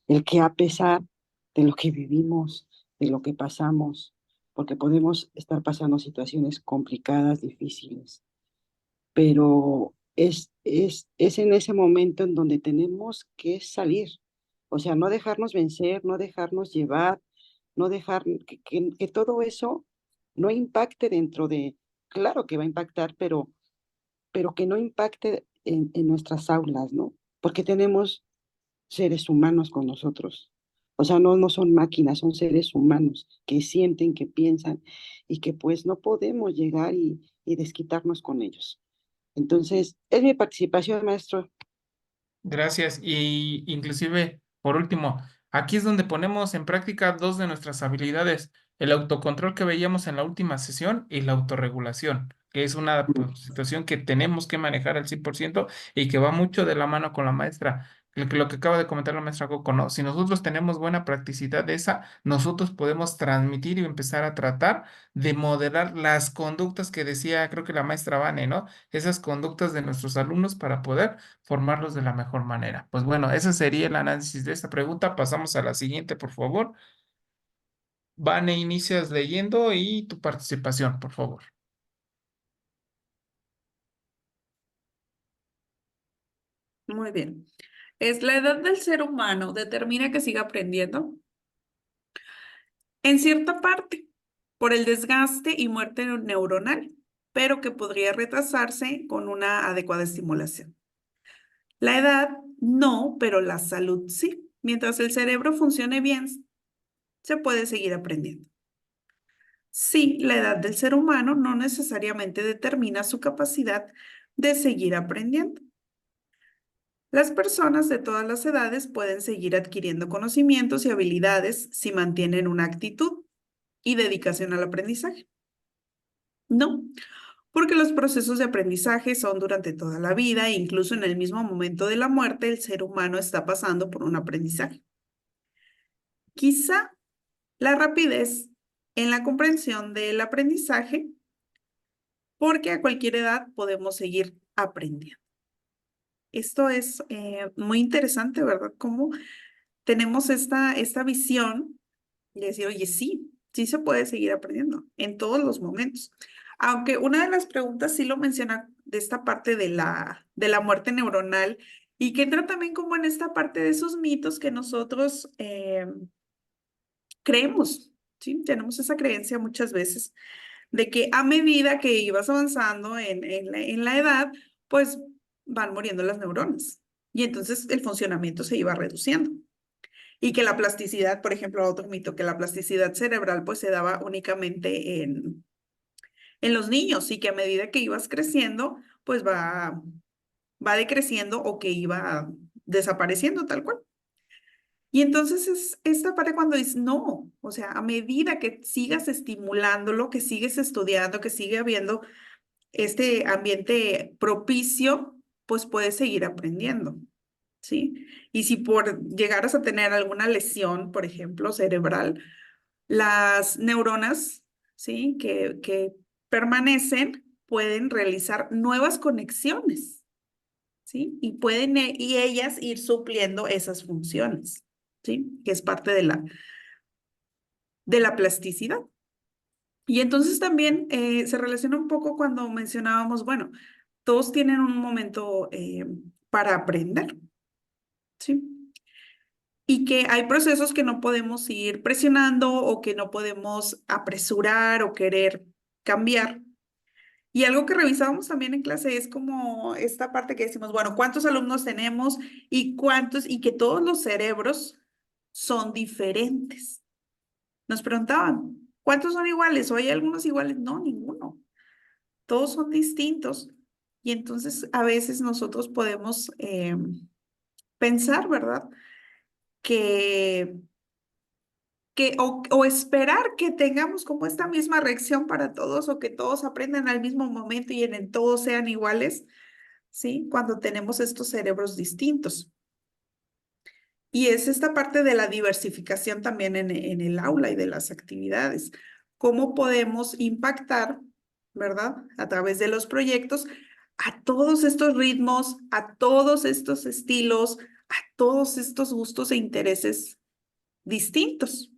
El que a pesar de lo que vivimos, de lo que pasamos, porque podemos estar pasando situaciones complicadas, difíciles, pero es en ese momento en donde tenemos que salir. O sea, no dejarnos vencer, no dejarnos llevar, no dejar que todo eso no impacte dentro de, claro que va a impactar, pero que no impacte en nuestras aulas, ¿no? Porque tenemos seres humanos con nosotros. O sea, no son máquinas, son seres humanos que sienten, que piensan y que pues no podemos llegar y desquitarnos con ellos. Entonces, es mi participación, maestro. Gracias. Y inclusive, por último, aquí es donde ponemos en práctica dos de nuestras habilidades, el autocontrol que veíamos en la última sesión y la autorregulación, que es una pues, situación que tenemos que manejar al 100% y que va mucho de la mano con la maestra. Lo que acaba de comentar la maestra Coco, ¿no? Si nosotros tenemos buena practicidad de esa, nosotros podemos transmitir y empezar a tratar de modelar las conductas que decía, creo que la maestra Vane, ¿no? Esas conductas de nuestros alumnos para poder formarlos de la mejor manera. Pues bueno, ese sería el análisis de esta pregunta. Pasamos a la siguiente, por favor. Vane, inicias leyendo y tu participación, por favor. Muy bien. ¿Es la edad del ser humano determina que siga aprendiendo? En cierta parte, por el desgaste y muerte neuronal, pero que podría retrasarse con una adecuada estimulación. La edad no, pero la salud sí. Mientras el cerebro funcione bien, se puede seguir aprendiendo. Sí, la edad del ser humano no necesariamente determina su capacidad de seguir aprendiendo. Las personas de todas las edades pueden seguir adquiriendo conocimientos y habilidades si mantienen una actitud y dedicación al aprendizaje. No, porque los procesos de aprendizaje son durante toda la vida e incluso en el mismo momento de la muerte el ser humano está pasando por un aprendizaje. Quizá la rapidez en la comprensión del aprendizaje, porque a cualquier edad podemos seguir aprendiendo. Esto es muy interesante, ¿verdad? Cómo tenemos esta visión de decir, oye, sí, sí se puede seguir aprendiendo en todos los momentos. Aunque una de las preguntas sí lo menciona de esta parte de la muerte neuronal y que entra también como en esta parte de esos mitos que nosotros creemos, ¿sí? Tenemos esa creencia muchas veces de que a medida que ibas avanzando en la edad, pues van muriendo las neuronas y entonces el funcionamiento se iba reduciendo. Y que la plasticidad, por ejemplo, otro mito, que la plasticidad cerebral pues se daba únicamente en los niños y que a medida que ibas creciendo, pues va decreciendo o que iba desapareciendo tal cual. Y entonces es esta parte cuando dices, no, o sea, a medida que sigas estimulándolo, que sigues estudiando, que sigue habiendo este ambiente propicio, pues puedes seguir aprendiendo, ¿sí? Y si por llegaras a tener alguna lesión, por ejemplo, cerebral, las neuronas, ¿sí? Que permanecen, pueden realizar nuevas conexiones, ¿sí? Y pueden y ellas ir supliendo esas funciones, ¿sí? Que es parte de la plasticidad. Y entonces también se relaciona un poco cuando mencionábamos, bueno, todos tienen un momento para aprender, ¿sí? Y que hay procesos que no podemos ir presionando o que no podemos apresurar o querer cambiar. Y algo que revisábamos también en clase es como esta parte que decimos, bueno, ¿cuántos alumnos tenemos y cuántos? Y que todos los cerebros son diferentes. Nos preguntaban, ¿cuántos son iguales? ¿O hay algunos iguales? No, ninguno. Todos son distintos. Y entonces a veces nosotros podemos pensar, ¿verdad? Que o esperar que tengamos como esta misma reacción para todos o que todos aprendan al mismo momento y en el todos sean iguales, ¿sí? Cuando tenemos estos cerebros distintos. Y es esta parte de la diversificación también en el aula y de las actividades. ¿Cómo podemos impactar, verdad? A través de los proyectos a todos estos ritmos, a todos estos estilos, a todos estos gustos e intereses distintos.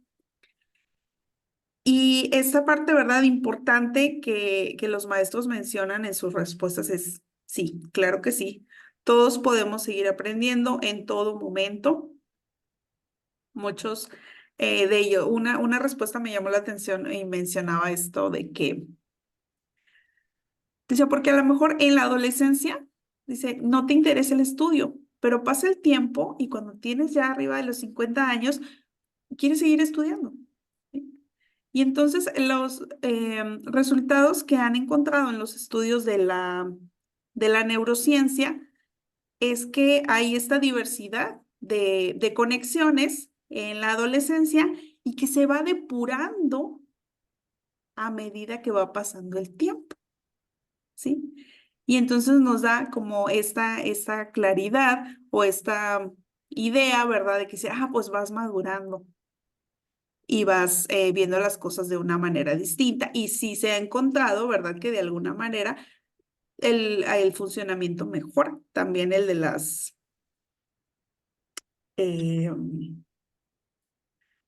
Y esta parte, ¿verdad? Importante que los maestros mencionan en sus respuestas es, sí, claro que sí. Todos podemos seguir aprendiendo en todo momento. Muchos de ellos, una respuesta me llamó la atención y mencionaba esto de que, dice, porque a lo mejor en la adolescencia, dice, no te interesa el estudio, pero pasa el tiempo y cuando tienes ya arriba de los 50 años, quieres seguir estudiando. ¿Sí? Y entonces los resultados que han encontrado en los estudios de la neurociencia es que hay esta diversidad de conexiones en la adolescencia y que se va depurando a medida que va pasando el tiempo, ¿sí? Y entonces nos da como esta claridad o esta idea, ¿verdad? De que pues vas madurando y vas viendo las cosas de una manera distinta. Y sí se ha encontrado, ¿verdad? Que de alguna manera el funcionamiento mejora. También el de eh,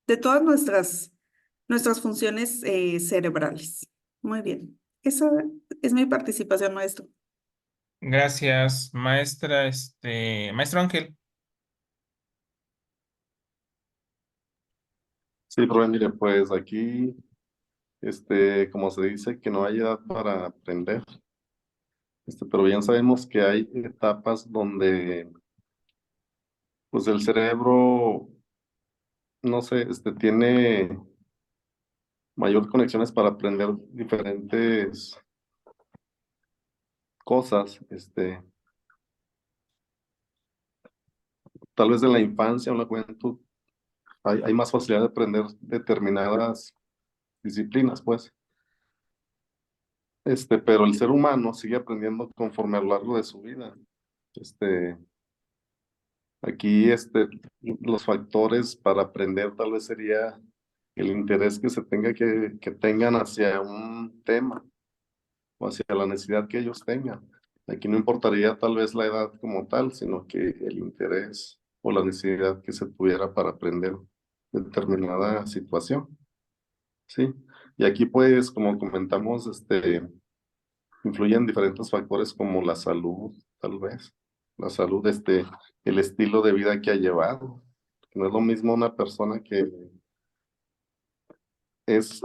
de todas nuestras funciones cerebrales. Muy bien. Esa es mi participación, maestro. Gracias, maestra, maestro Ángel. Sí, profe, mire, pues aquí, como se dice, que no hay edad para aprender, pero bien sabemos que hay etapas donde, pues, el cerebro, no sé, tiene mayor conexiones para aprender diferentes cosas, tal vez en la infancia o en la juventud hay más facilidad de aprender determinadas disciplinas, pues. Pero el ser humano sigue aprendiendo conforme a lo largo de su vida. Este, Aquí, los factores para aprender tal vez sería el interés que se tenga que tengan hacia un tema o hacia la necesidad que ellos tengan. Aquí no importaría tal vez la edad como tal, sino que el interés o la necesidad que se tuviera para aprender determinada situación, ¿sí? Y aquí pues, como comentamos, influyen diferentes factores como la salud, tal vez. La salud, el estilo de vida que ha llevado. No es lo mismo una persona que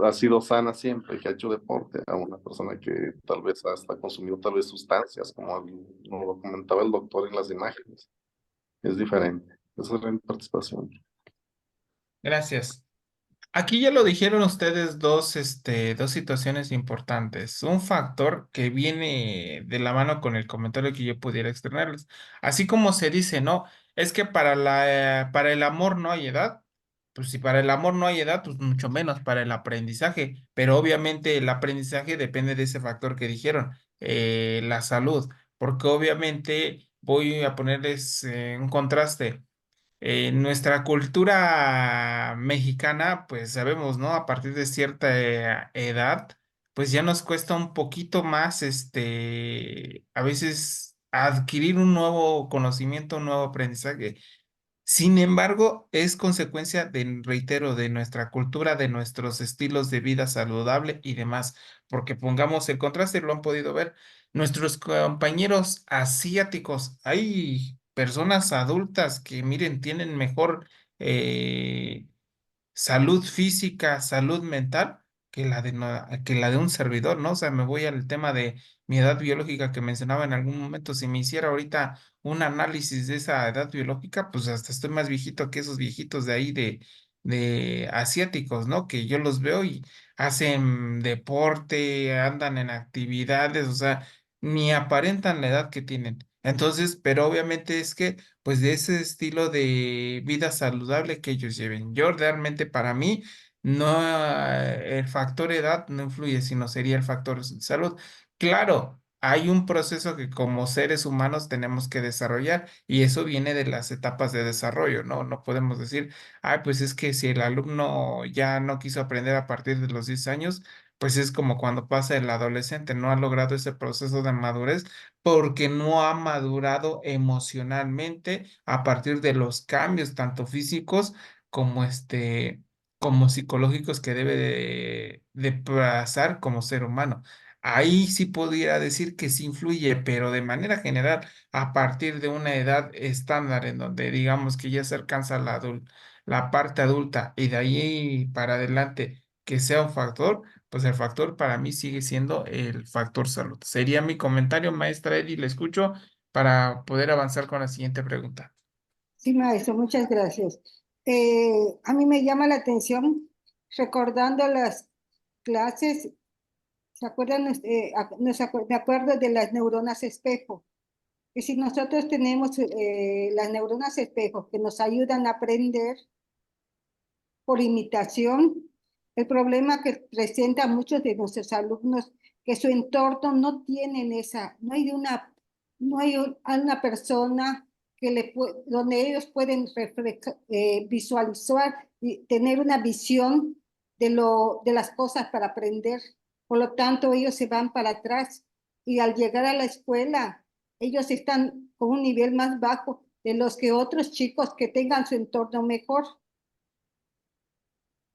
ha sido sana siempre, que ha hecho deporte, a una persona que tal vez hasta consumido tal vez sustancias, como nos lo comentaba el doctor en las imágenes. Es diferente. Esa es la participación. Gracias. Aquí ya lo dijeron ustedes dos situaciones importantes. Un factor que viene de la mano con el comentario que yo pudiera externarles. Así como se dice, ¿no? Es que para el amor no hay edad. Pues si para el amor no hay edad, pues mucho menos para el aprendizaje. Pero obviamente el aprendizaje depende de ese factor que dijeron, la salud. Porque obviamente voy a ponerles un contraste. nuestra cultura mexicana, pues sabemos, ¿no? A partir de cierta edad, pues ya nos cuesta un poquito más, a veces adquirir un nuevo conocimiento, un nuevo aprendizaje. Sin embargo, es consecuencia de, reitero, de nuestra cultura, de nuestros estilos de vida saludable y demás, porque pongamos el contraste, lo han podido ver, nuestros compañeros asiáticos, hay personas adultas que, miren, tienen mejor eh, salud física, salud mental, que la de, que la de un servidor, ¿no? O sea, me voy al tema de mi edad biológica que mencionaba en algún momento. Si me hiciera ahorita un análisis de esa edad biológica, pues hasta estoy más viejito que esos viejitos de ahí de asiáticos, ¿no? Que yo los veo y hacen deporte, andan en actividades, o sea, ni aparentan la edad que tienen. Entonces, pero obviamente es que pues de ese estilo de vida saludable que ellos lleven. Yo realmente para mí no el factor edad no influye, sino sería el factor salud. Claro, hay un proceso que como seres humanos tenemos que desarrollar y eso viene de las etapas de desarrollo, ¿no? No podemos decir, ay, pues es que si el alumno ya no quiso aprender a partir de los 10 años, pues es como cuando pasa el adolescente, no ha logrado ese proceso de madurez porque no ha madurado emocionalmente a partir de los cambios tanto físicos como como psicológicos que debe de pasar como ser humano. Ahí sí podría decir que sí influye, pero de manera general, a partir de una edad estándar en donde digamos que ya se alcanza la parte adulta y de ahí para adelante que sea un factor, pues el factor para mí sigue siendo el factor salud. Sería mi comentario, maestra Eddie, le escucho para poder avanzar con la siguiente pregunta. Sí, maestro, muchas gracias. A mí me llama la atención, recordando las clases, ¿se acuerdan? Me acuerdo de las neuronas espejo. Que si nosotros tenemos las neuronas espejo que nos ayudan a aprender por imitación, el problema que presentan muchos de nuestros alumnos, que su entorno no tienen esa, no hay una persona donde ellos pueden visualizar y tener una visión de las cosas para aprender. Por lo tanto, ellos se van para atrás y al llegar a la escuela, ellos están con un nivel más bajo de los que otros chicos que tengan su entorno mejor.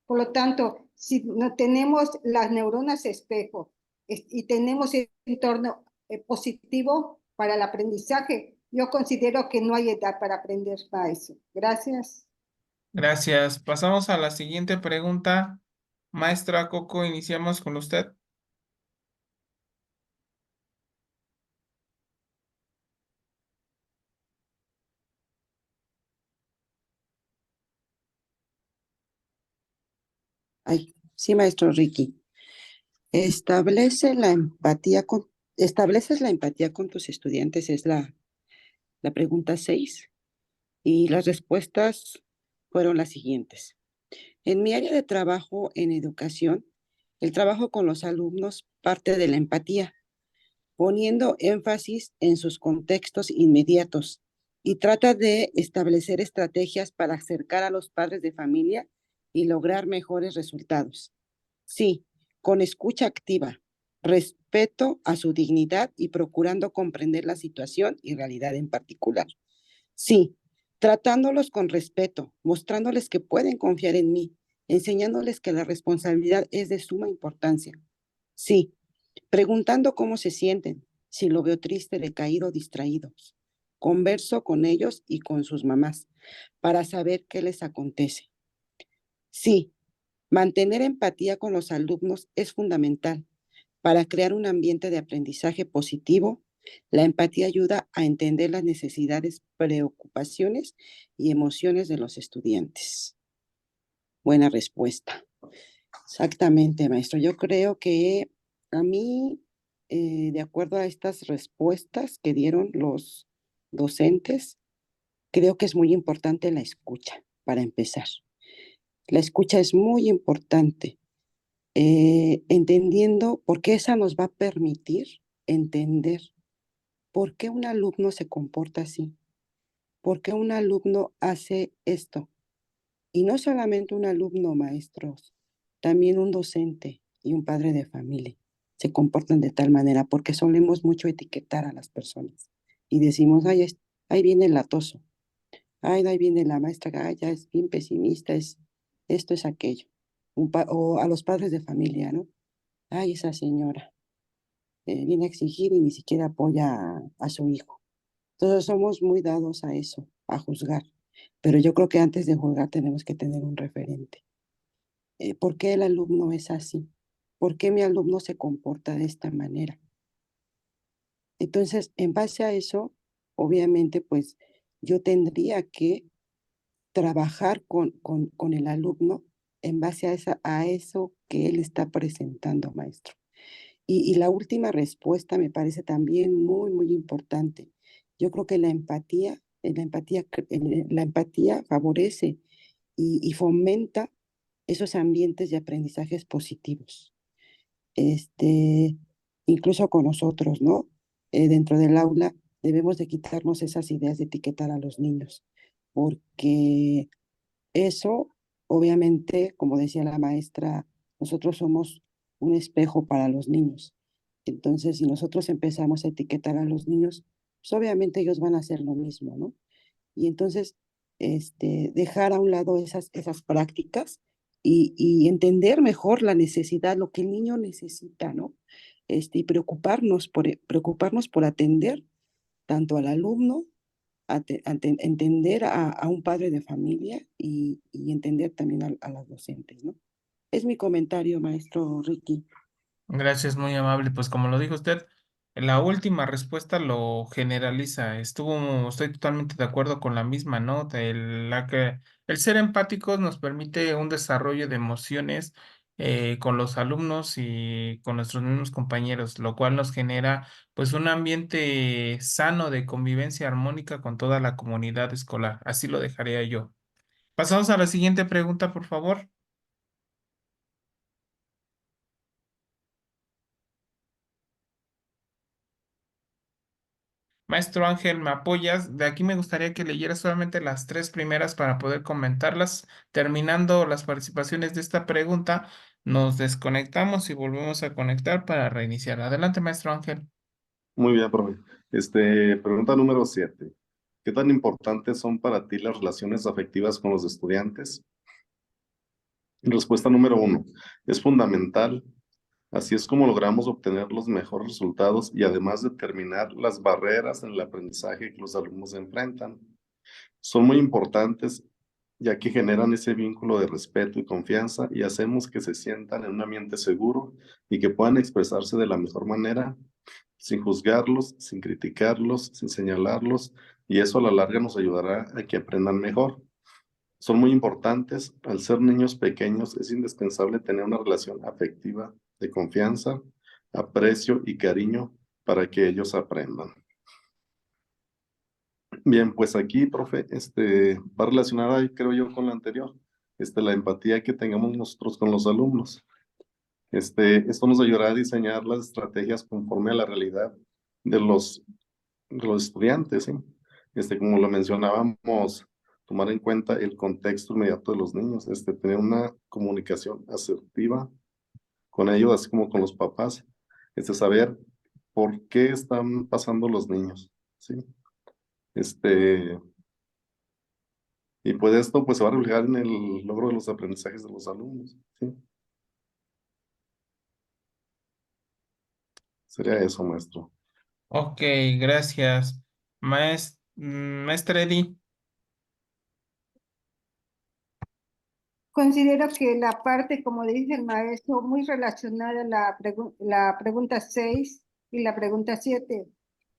Por lo tanto, si no tenemos las neuronas espejo y tenemos el entorno positivo para el aprendizaje, yo considero que no hay edad para aprender para eso. Gracias. Gracias. Pasamos a la siguiente pregunta. Maestra Coco, iniciamos con usted. Ay, sí, maestro Ricky. ¿Estableces la empatía con tus estudiantes? Es la pregunta 6. Y las respuestas fueron las siguientes. En mi área de trabajo en educación, el trabajo con los alumnos parte de la empatía, poniendo énfasis en sus contextos inmediatos y trata de establecer estrategias para acercar a los padres de familia y lograr mejores resultados. Sí, con escucha activa, respeto a su dignidad y procurando comprender la situación y realidad en particular. Sí, tratándolos con respeto, mostrándoles que pueden confiar en mí, enseñándoles que la responsabilidad es de suma importancia. Sí, preguntando cómo se sienten, si lo veo triste, decaído, distraído. Converso con ellos y con sus mamás para saber qué les acontece. Sí, mantener empatía con los alumnos es fundamental para crear un ambiente de aprendizaje positivo. La empatía ayuda a entender las necesidades, preocupaciones y emociones de los estudiantes. Buena respuesta. Exactamente, maestro. Yo creo que a mí, de acuerdo a estas respuestas que dieron los docentes, creo que es muy importante la escucha, para empezar. La escucha es muy importante, entendiendo, porque esa nos va a permitir entender por qué un alumno se comporta así, ¿Por qué un alumno hace esto? Y no solamente un alumno, maestros, también un docente y un padre de familia se comportan de tal manera porque solemos mucho etiquetar a las personas y decimos, ay, ahí viene el latoso, ay, ahí viene la maestra, ay, ya es bien pesimista, esto es aquello. O a los padres de familia, ¿no? Ay, esa señora viene a exigir y ni siquiera apoya a su hijo. Entonces somos muy dados a eso, a juzgar. Pero yo creo que antes de juzgar tenemos que tener un referente. ¿Por qué el alumno es así? ¿Por qué mi alumno se comporta de esta manera? Entonces, en base a eso, obviamente, pues yo tendría que trabajar con el alumno en base a eso que él está presentando, maestro. Y la última respuesta me parece también muy, muy importante. Yo creo que la empatía favorece y fomenta esos ambientes de aprendizajes positivos. Este, incluso con nosotros, ¿no? Dentro del aula debemos de quitarnos esas ideas de etiquetar a los niños, porque eso, obviamente, como decía la maestra, nosotros somos un espejo para los niños. Entonces, si nosotros empezamos a etiquetar a los niños, pues obviamente ellos van a hacer lo mismo, ¿no? Y entonces, dejar a un lado esas prácticas y entender mejor la necesidad, lo que el niño necesita, ¿no? Y preocuparnos por atender tanto al alumno, entender a un padre de familia y entender también a las docentes, ¿no? Es mi comentario, maestro Ricky. Gracias, muy amable. Pues como lo dijo usted, la última respuesta lo generaliza. Estoy totalmente de acuerdo con la misma, ¿no? De la que el ser empáticos nos permite un desarrollo de emociones con los alumnos y con nuestros mismos compañeros, lo cual nos genera pues un ambiente sano de convivencia armónica con toda la comunidad escolar. Así lo dejaría yo. Pasamos a la siguiente pregunta, por favor. Maestro Ángel, ¿me apoyas? De aquí me gustaría que leyera solamente las tres primeras para poder comentarlas. Terminando las participaciones de esta pregunta, nos desconectamos y volvemos a conectar para reiniciar. Adelante, maestro Ángel. Muy bien, profe. Pregunta número 7. ¿Qué tan importantes son para ti las relaciones afectivas con los estudiantes? Respuesta número 1. Es fundamental. Así es como logramos obtener los mejores resultados y además determinar las barreras en el aprendizaje que los alumnos enfrentan. Son muy importantes ya que generan ese vínculo de respeto y confianza y hacemos que se sientan en un ambiente seguro y que puedan expresarse de la mejor manera, sin juzgarlos, sin criticarlos, sin señalarlos, y eso a la larga nos ayudará a que aprendan mejor. Son muy importantes. Al ser niños pequeños es indispensable tener una relación afectiva de confianza, aprecio y cariño para que ellos aprendan. Bien, pues aquí, profe, va relacionada, creo yo, con la anterior, la empatía que tengamos nosotros con los alumnos. Esto nos ayudará a diseñar las estrategias conforme a la realidad de los estudiantes, ¿sí? Como lo mencionábamos, tomar en cuenta el contexto inmediato de los niños, tener una comunicación asertiva con ellos, así como con los papás, saber por qué están pasando los niños, ¿sí? Este, y pues esto pues se va a reflejar en el logro de los aprendizajes de los alumnos, ¿sí? Sería eso, maestro. Ok, gracias. Maestra Eddy. Considero que la parte, como dice el maestro, muy relacionada a la pregunta 6 y la pregunta 7,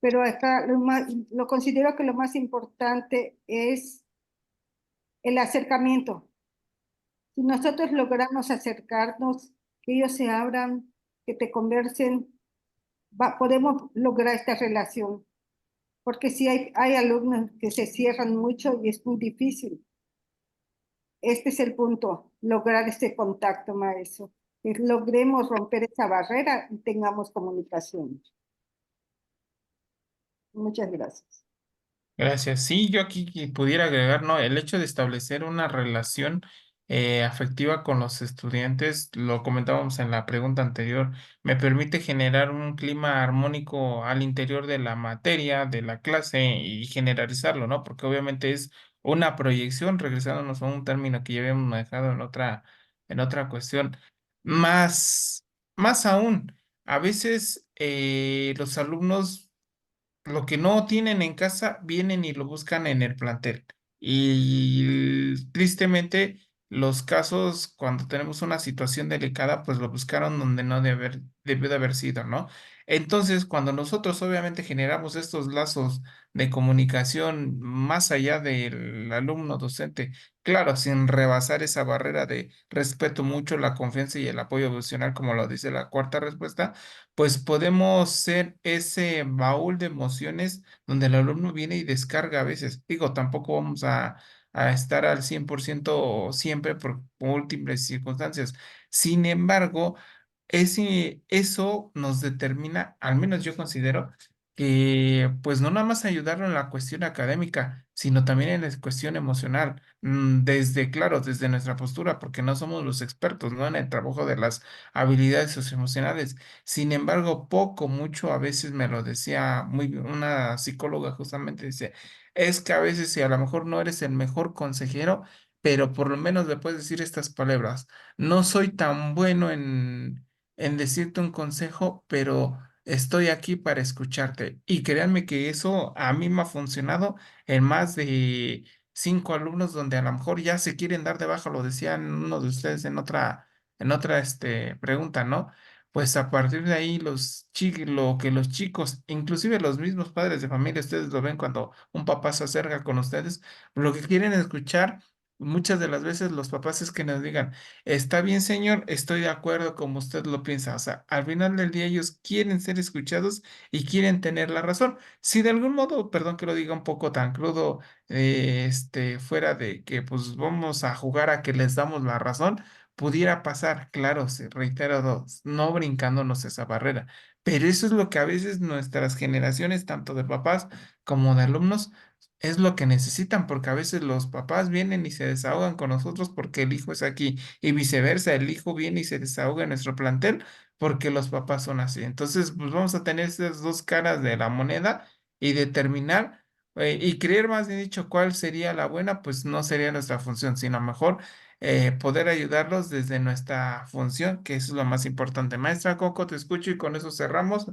pero acá lo considero que lo más importante es el acercamiento. Si nosotros logramos acercarnos, que ellos se abran, que te conversen, podemos lograr esta relación. Porque si hay alumnos que se cierran mucho y es muy difícil. Este es el punto, lograr este contacto, maestro. Que logremos romper esa barrera y tengamos comunicación. Muchas gracias. Gracias. Sí, yo aquí pudiera agregar, ¿no? El hecho de establecer una relación afectiva con los estudiantes, lo comentábamos en la pregunta anterior, me permite generar un clima armónico al interior de la materia, de la clase y generalizarlo, ¿no? Porque obviamente es una proyección, regresándonos a un término que ya habíamos manejado en otra cuestión. Más, más aún, a veces los alumnos lo que no tienen en casa, vienen y lo buscan en el plantel. Y tristemente, los casos, cuando tenemos una situación delicada, pues lo buscaron donde no debió de haber sido, ¿no? Entonces, cuando nosotros obviamente generamos estos lazos de comunicación más allá del alumno docente, claro, sin rebasar esa barrera de respeto mucho, la confianza y el apoyo emocional, como lo dice la cuarta respuesta, pues podemos ser ese baúl de emociones donde el alumno viene y descarga a veces. Digo, tampoco vamos a estar al 100% siempre por múltiples circunstancias. Sin embargo, eso nos determina, al menos yo considero, que pues no nada más ayudarlo en la cuestión académica, sino también en la cuestión emocional, desde, claro, desde nuestra postura, porque no somos los expertos, ¿no? En el trabajo de las habilidades socioemocionales. Sin embargo, poco, mucho, a veces me lo decía una psicóloga justamente, dice, es que a veces si a lo mejor no eres el mejor consejero, pero por lo menos le puedes decir estas palabras. No soy tan bueno en decirte un consejo, pero estoy aquí para escucharte. Y créanme que eso a mí me ha funcionado en más de 5 alumnos donde a lo mejor ya se quieren dar de baja, lo decían uno de ustedes en otra pregunta, ¿no? Pues a partir de ahí lo que los chicos, inclusive los mismos padres de familia, ustedes lo ven cuando un papá se acerca con ustedes, lo que quieren escuchar muchas de las veces los papás es que nos digan, está bien, señor, estoy de acuerdo como usted lo piensa. O sea, al final del día ellos quieren ser escuchados y quieren tener la razón. Si de algún modo, perdón que lo diga un poco tan crudo, fuera de que pues vamos a jugar a que les damos la razón, pudiera pasar, claro, reitero, no brincándonos esa barrera. Pero eso es lo que a veces nuestras generaciones, tanto de papás como de alumnos, es lo que necesitan, porque a veces los papás vienen y se desahogan con nosotros porque el hijo es aquí y viceversa, el hijo viene y se desahoga en nuestro plantel porque los papás son así. Entonces, pues vamos a tener esas dos caras de la moneda y determinar y creer más bien dicho cuál sería la buena, pues no sería nuestra función, sino mejor poder ayudarlos desde nuestra función, que eso es lo más importante. Maestra Coco, te escucho y con eso cerramos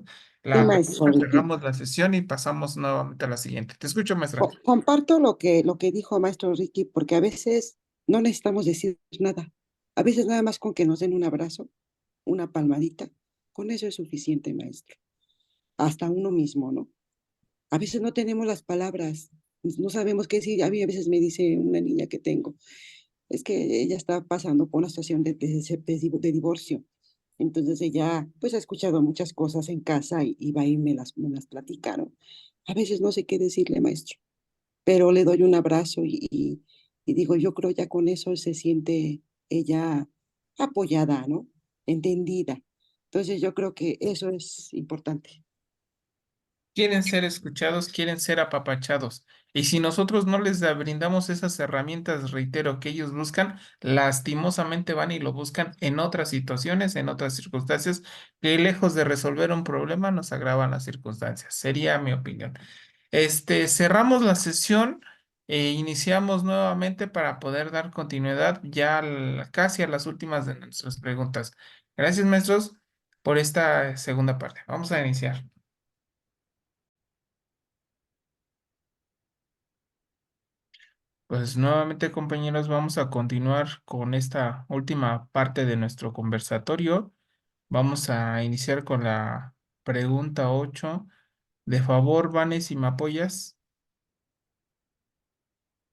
Sí, la maestro pregunta, Ricky. cerramos la sesión y pasamos nuevamente a la siguiente. Te escucho, maestra. Comparto lo que dijo maestro Ricky, porque a veces no necesitamos decir nada. A veces nada más con que nos den un abrazo, una palmadita, con eso es suficiente, maestro. Hasta uno mismo, ¿no? A veces no tenemos las palabras, no sabemos qué decir. A mí a veces me dice una niña que tengo, es que ella está pasando por una situación de divorcio. Entonces ella pues ha escuchado muchas cosas en casa y va y me las platicaron. A veces no sé qué decirle, maestro, pero le doy un abrazo y digo, yo creo ya con eso se siente ella apoyada, ¿no? Entendida. Entonces yo creo que eso es importante. Quieren ser escuchados, quieren ser apapachados. Y si nosotros no les brindamos esas herramientas, reitero, que ellos buscan, lastimosamente van y lo buscan en otras situaciones, en otras circunstancias, que lejos de resolver un problema, nos agravan las circunstancias. Sería mi opinión. Cerramos la sesión e iniciamos nuevamente para poder dar continuidad ya casi a las últimas de nuestras preguntas. Gracias, maestros, por esta segunda parte. Vamos a iniciar. Pues nuevamente, compañeros, vamos a continuar con esta última parte de nuestro conversatorio. Vamos a iniciar con la pregunta 8. De favor, Vane, si me apoyas.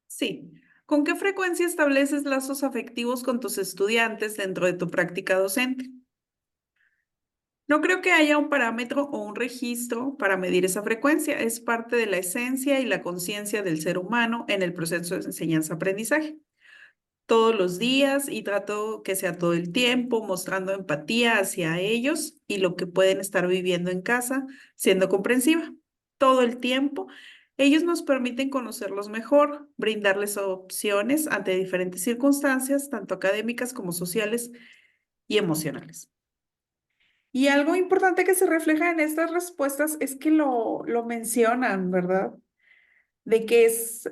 Sí. ¿Con qué frecuencia estableces lazos afectivos con tus estudiantes dentro de tu práctica docente? No creo que haya un parámetro o un registro para medir esa frecuencia. Es parte de la esencia y la conciencia del ser humano en el proceso de enseñanza-aprendizaje. Todos los días y trato que sea todo el tiempo, mostrando empatía hacia ellos y lo que pueden estar viviendo en casa, siendo comprensiva todo el tiempo. Ellos nos permiten conocerlos mejor, brindarles opciones ante diferentes circunstancias, tanto académicas como sociales y emocionales. Y algo importante que se refleja en estas respuestas es que lo mencionan, ¿verdad? De que es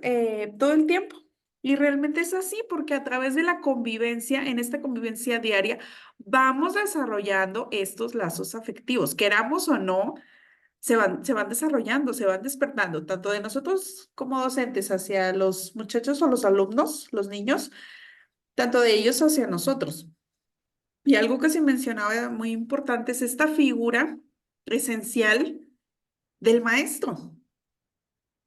todo el tiempo. Y realmente es así, porque a través de la convivencia, en esta convivencia diaria, vamos desarrollando estos lazos afectivos, queramos o no, se van desarrollando, se van despertando, tanto de nosotros como docentes hacia los muchachos o los alumnos, los niños, tanto de ellos hacia nosotros. Y algo que se mencionaba muy importante es esta figura esencial del maestro.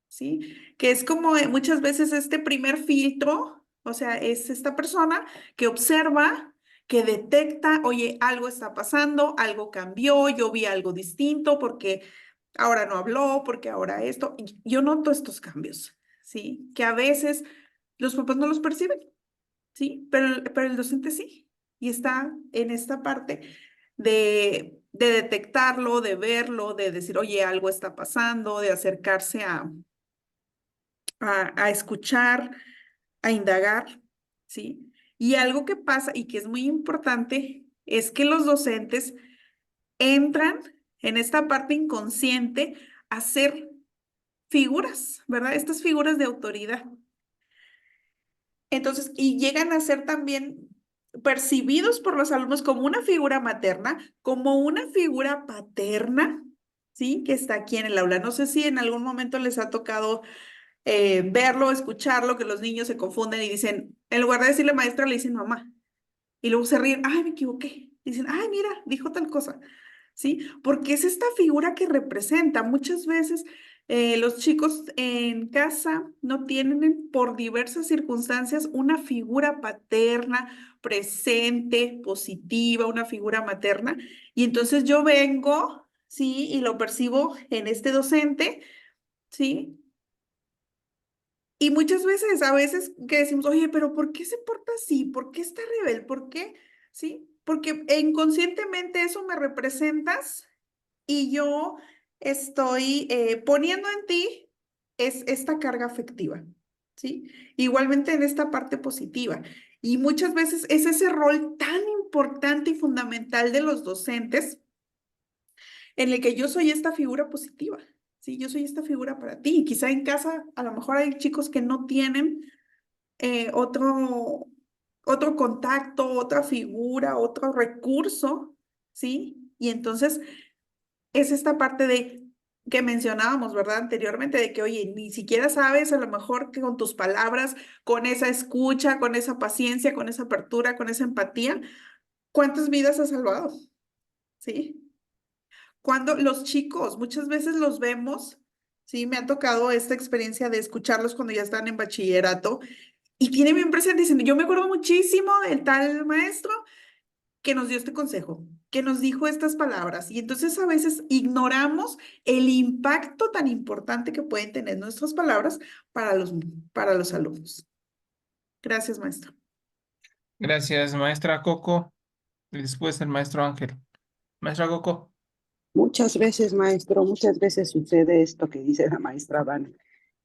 ¿Sí? Que es como muchas veces este primer filtro, o sea, es esta persona que observa, que detecta, oye, algo está pasando, algo cambió, yo vi algo distinto porque ahora no habló, porque ahora esto. Yo noto estos cambios, ¿sí? Que a veces los papás no los perciben, ¿sí? Pero el docente sí, y está en esta parte de detectarlo, de verlo, de decir, oye, algo está pasando, de acercarse a escuchar, a indagar, ¿sí? Y algo que pasa y que es muy importante es que los docentes entran en esta parte inconsciente a ser figuras, ¿verdad? Estas figuras de autoridad. Entonces, y llegan a ser también percibidos por los alumnos como una figura materna, como una figura paterna, ¿sí? Que está aquí en el aula. No sé si en algún momento les ha tocado verlo, escucharlo, que los niños se confunden y dicen, en lugar de decirle maestra, le dicen mamá. Y luego se ríen, ay, me equivoqué. Dicen, ay, mira, dijo tal cosa. ¿Sí? Porque es esta figura que representa. Muchas veces los chicos en casa no tienen por diversas circunstancias una figura paterna, presente, positiva, una figura materna. Y entonces yo vengo, ¿sí? Y lo percibo en este docente, ¿sí? Y muchas veces, a veces que decimos, oye, pero ¿por qué se porta así? ¿Por qué está rebelde? ¿Por qué? ¿Sí? Porque inconscientemente eso me representas y yo estoy poniendo en ti es esta carga afectiva, ¿sí? Igualmente en esta parte positiva. Y muchas veces es ese rol tan importante y fundamental de los docentes en el que yo soy esta figura positiva, ¿sí? Yo soy esta figura para ti. Y quizá en casa a lo mejor hay chicos que no tienen otro contacto, otra figura, otro recurso, ¿sí? Y entonces es esta parte de que mencionábamos, ¿verdad? Anteriormente, de que, oye, ni siquiera sabes a lo mejor que con tus palabras, con esa escucha, con esa paciencia, con esa apertura, con esa empatía, ¿cuántas vidas has salvado? ¿Sí? Cuando los chicos, muchas veces los vemos, sí, me ha tocado esta experiencia de escucharlos cuando ya están en bachillerato y tienen bien presente, dicen, yo me acuerdo muchísimo del tal maestro que nos dio este consejo, que nos dijo estas palabras y entonces a veces ignoramos el impacto tan importante que pueden tener nuestras palabras para los alumnos. Gracias, maestro. Gracias, maestra Coco. Y después el maestro Ángel. Maestra Coco. Muchas veces, maestro, muchas veces sucede esto que dice la maestra Van,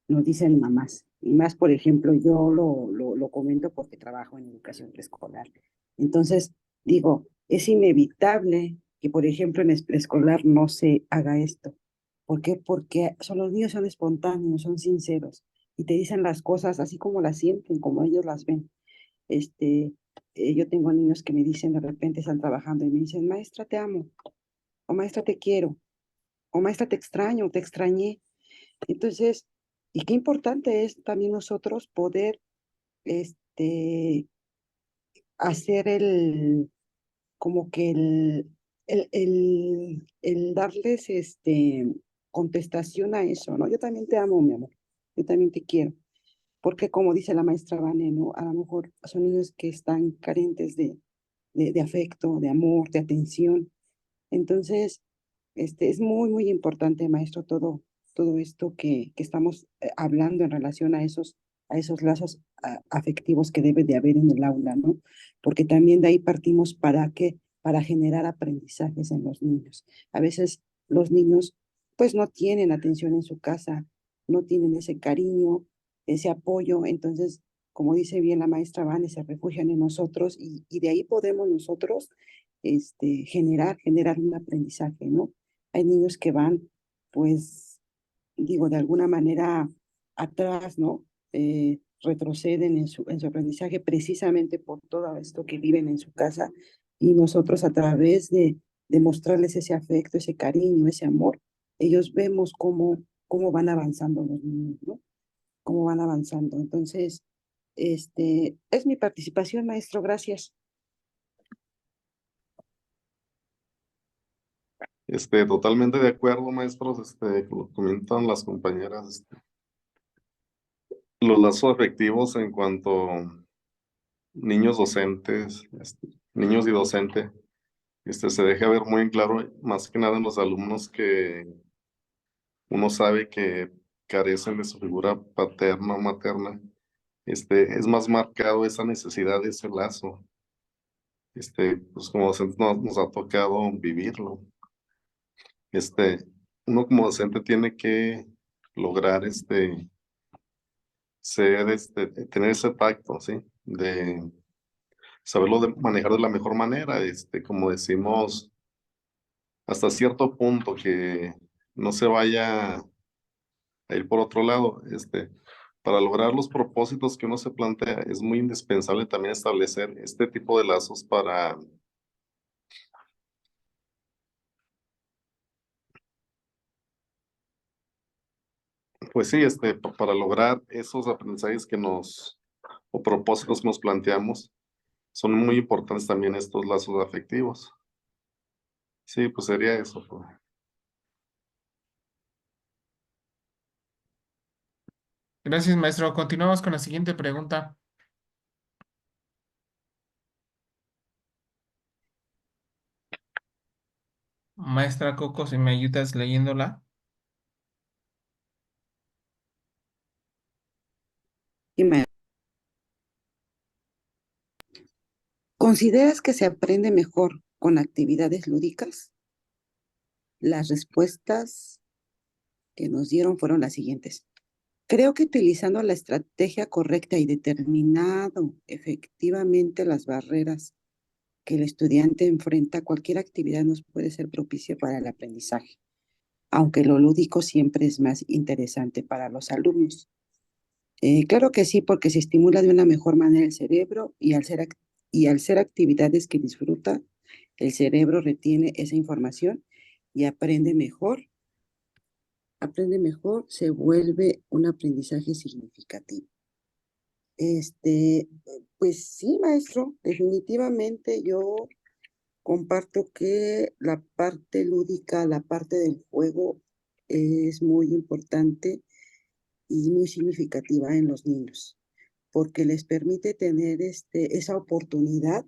nos dicen mamás. Y más, por ejemplo, yo lo comento porque trabajo en educación preescolar. Entonces, digo, es inevitable que, por ejemplo, en preescolar no se haga esto. ¿Por qué? Porque los niños son espontáneos, son sinceros y te dicen las cosas así como las sienten, como ellos las ven. Yo tengo niños que me dicen de repente, están trabajando y me dicen, maestra, te amo, o maestra, te quiero, o maestra, te extraño, te extrañé. Entonces, y qué importante es también nosotros poder este, hacer como que el darles contestación a eso, ¿no? Yo también te amo, mi amor, yo también te quiero, porque como dice la maestra Vane, ¿no? A lo mejor son niños que están carentes de afecto, de amor, de atención. Entonces, es muy, muy importante, maestro, todo esto que estamos hablando en relación a esos lazos afectivos que debe de haber en el aula, ¿no? Porque también de ahí partimos para qué, para generar aprendizajes en los niños. A veces los niños, pues, no tienen atención en su casa, no tienen ese cariño, ese apoyo. Entonces, como dice bien la maestra Vane, se refugian en nosotros y de ahí podemos nosotros generar un aprendizaje, ¿no? Hay niños que van, pues, digo, de alguna manera atrás, ¿no? Retroceden en su aprendizaje precisamente por todo esto que viven en su casa y nosotros a través de mostrarles ese afecto, ese cariño, ese amor, ellos vemos cómo van avanzando los niños, ¿no? Cómo van avanzando. Entonces, es mi participación, maestro, gracias. Totalmente de acuerdo, maestros, como comentan las compañeras, los lazos afectivos en cuanto niños docentes, niños y docente, se deja ver muy en claro, más que nada en los alumnos que uno sabe que carecen de su figura paterna o materna, es más marcado esa necesidad de ese lazo. Pues como docentes nos ha tocado vivirlo. Uno como docente tiene que lograr tener ese tacto, ¿sí? De saberlo manejar de la mejor manera, como decimos, hasta cierto punto que no se vaya a ir por otro lado, para lograr los propósitos que uno se plantea, es muy indispensable también establecer este tipo de lazos para, pues sí, para lograr esos aprendizajes o propósitos que nos planteamos, son muy importantes también estos lazos afectivos. Sí, pues sería eso, pues. Gracias, maestro. Continuamos con la siguiente pregunta. Maestra Coco, si me ayudas leyéndola. Y ¿consideras que se aprende mejor con actividades lúdicas? Las respuestas que nos dieron fueron las siguientes. Creo que utilizando la estrategia correcta y determinado efectivamente las barreras que el estudiante enfrenta, cualquier actividad nos puede ser propicia para el aprendizaje, aunque lo lúdico siempre es más interesante para los alumnos. Claro que sí, porque se estimula de una mejor manera el cerebro y al ser actividades que disfruta, el cerebro retiene esa información y aprende mejor, se vuelve un aprendizaje significativo. Este, pues sí, maestro, definitivamente yo comparto que la parte lúdica, la parte del juego es muy importante y muy significativa en los niños, porque les permite tener esa oportunidad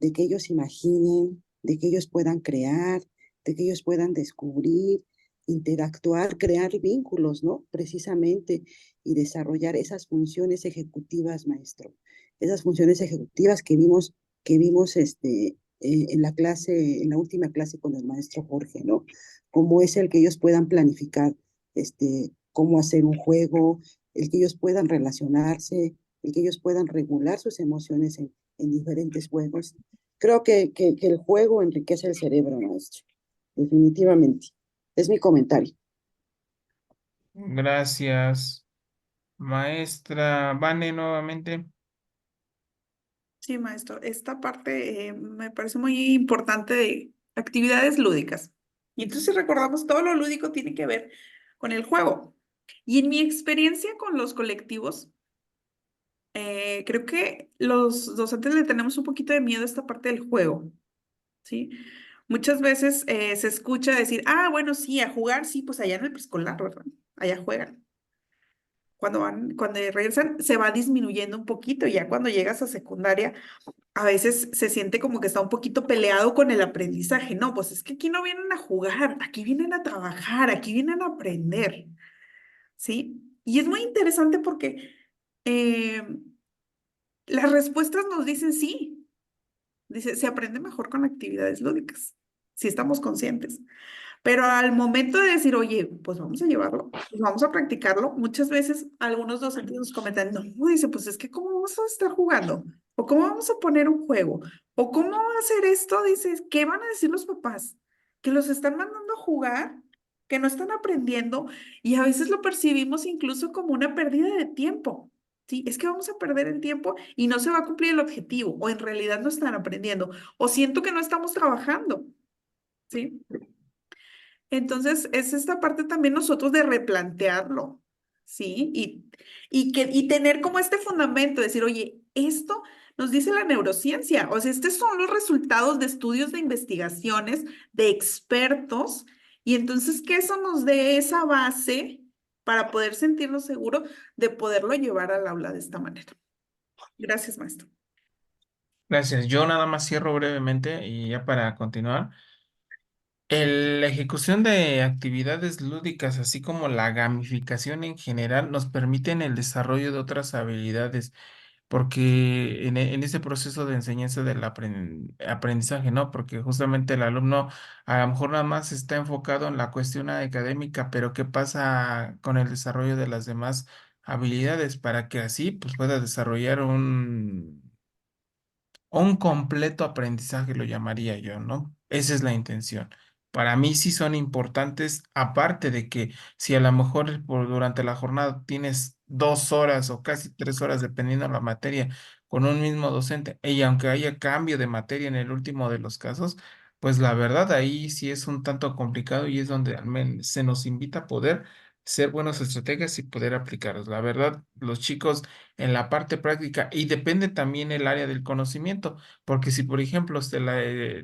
de que ellos imaginen, de que ellos puedan crear, de que ellos puedan descubrir, interactuar, crear vínculos, ¿no? Precisamente, y desarrollar esas funciones ejecutivas, maestro. Esas funciones ejecutivas que vimos en la clase, en la última clase con el maestro Jorge, ¿no? Como es el que ellos puedan planificar, cómo hacer un juego, el que ellos puedan relacionarse, el que ellos puedan regular sus emociones en diferentes juegos. Creo que el juego enriquece el cerebro, maestro, definitivamente. Es mi comentario. Gracias, maestra Vane, nuevamente. Sí, maestro, esta parte me parece muy importante de actividades lúdicas. Y entonces si recordamos, todo lo lúdico tiene que ver con el juego. Y en mi experiencia con los colectivos, creo que los docentes le tenemos un poquito de miedo a esta parte del juego, ¿sí? Muchas veces se escucha decir, ah, bueno, sí, a jugar, sí, pues allá en el preescolar, ¿verdad? Allá juegan. Cuando regresan, se va disminuyendo un poquito, y ya cuando llegas a secundaria, a veces se siente como que está un poquito peleado con el aprendizaje. No, pues es que aquí no vienen a jugar, aquí vienen a trabajar, aquí vienen a aprender, ¿sí? Y es muy interesante porque eh, las respuestas nos dicen sí, dice, se aprende mejor con actividades lúdicas, si estamos conscientes. Pero al momento de decir, oye, pues vamos a llevarlo, pues vamos a practicarlo, muchas veces algunos docentes nos comentan, no, dice, pues es que ¿cómo vamos a estar jugando? ¿O cómo vamos a poner un juego? ¿O cómo va a hacer esto? Dices, ¿qué van a decir los papás? Que los están mandando a jugar, que no están aprendiendo y a veces lo percibimos incluso como una pérdida de tiempo. Sí, es que vamos a perder el tiempo y no se va a cumplir el objetivo, o en realidad no están aprendiendo, o siento que no estamos trabajando, ¿sí? Entonces, es esta parte también nosotros de replantearlo, ¿sí? Y tener como este fundamento, decir, oye, esto nos dice la neurociencia, o sea, estos son los resultados de estudios de investigaciones de expertos, y entonces que eso nos dé esa base para poder sentirnos seguros de poderlo llevar al aula de esta manera. Gracias, maestro. Gracias. Yo nada más cierro brevemente y ya para continuar. La ejecución de actividades lúdicas, así como la gamificación en general, nos permiten el desarrollo de otras habilidades, porque en ese proceso de enseñanza del aprendizaje, ¿no? Porque justamente el alumno a lo mejor nada más está enfocado en la cuestión académica, pero ¿qué pasa con el desarrollo de las demás habilidades para que así pues, pueda desarrollar un completo aprendizaje lo llamaría yo, ¿no? Esa es la intención. Para mí sí son importantes, aparte de que si a lo mejor durante la jornada tienes 2 horas o casi 3 horas, dependiendo de la materia, con un mismo docente, y aunque haya cambio de materia en el último de los casos, pues la verdad ahí sí es un tanto complicado y es donde al menos se nos invita a poder ser buenos estrategas y poder aplicarlos. La verdad, los chicos en la parte práctica y depende también el área del conocimiento, porque si por ejemplo,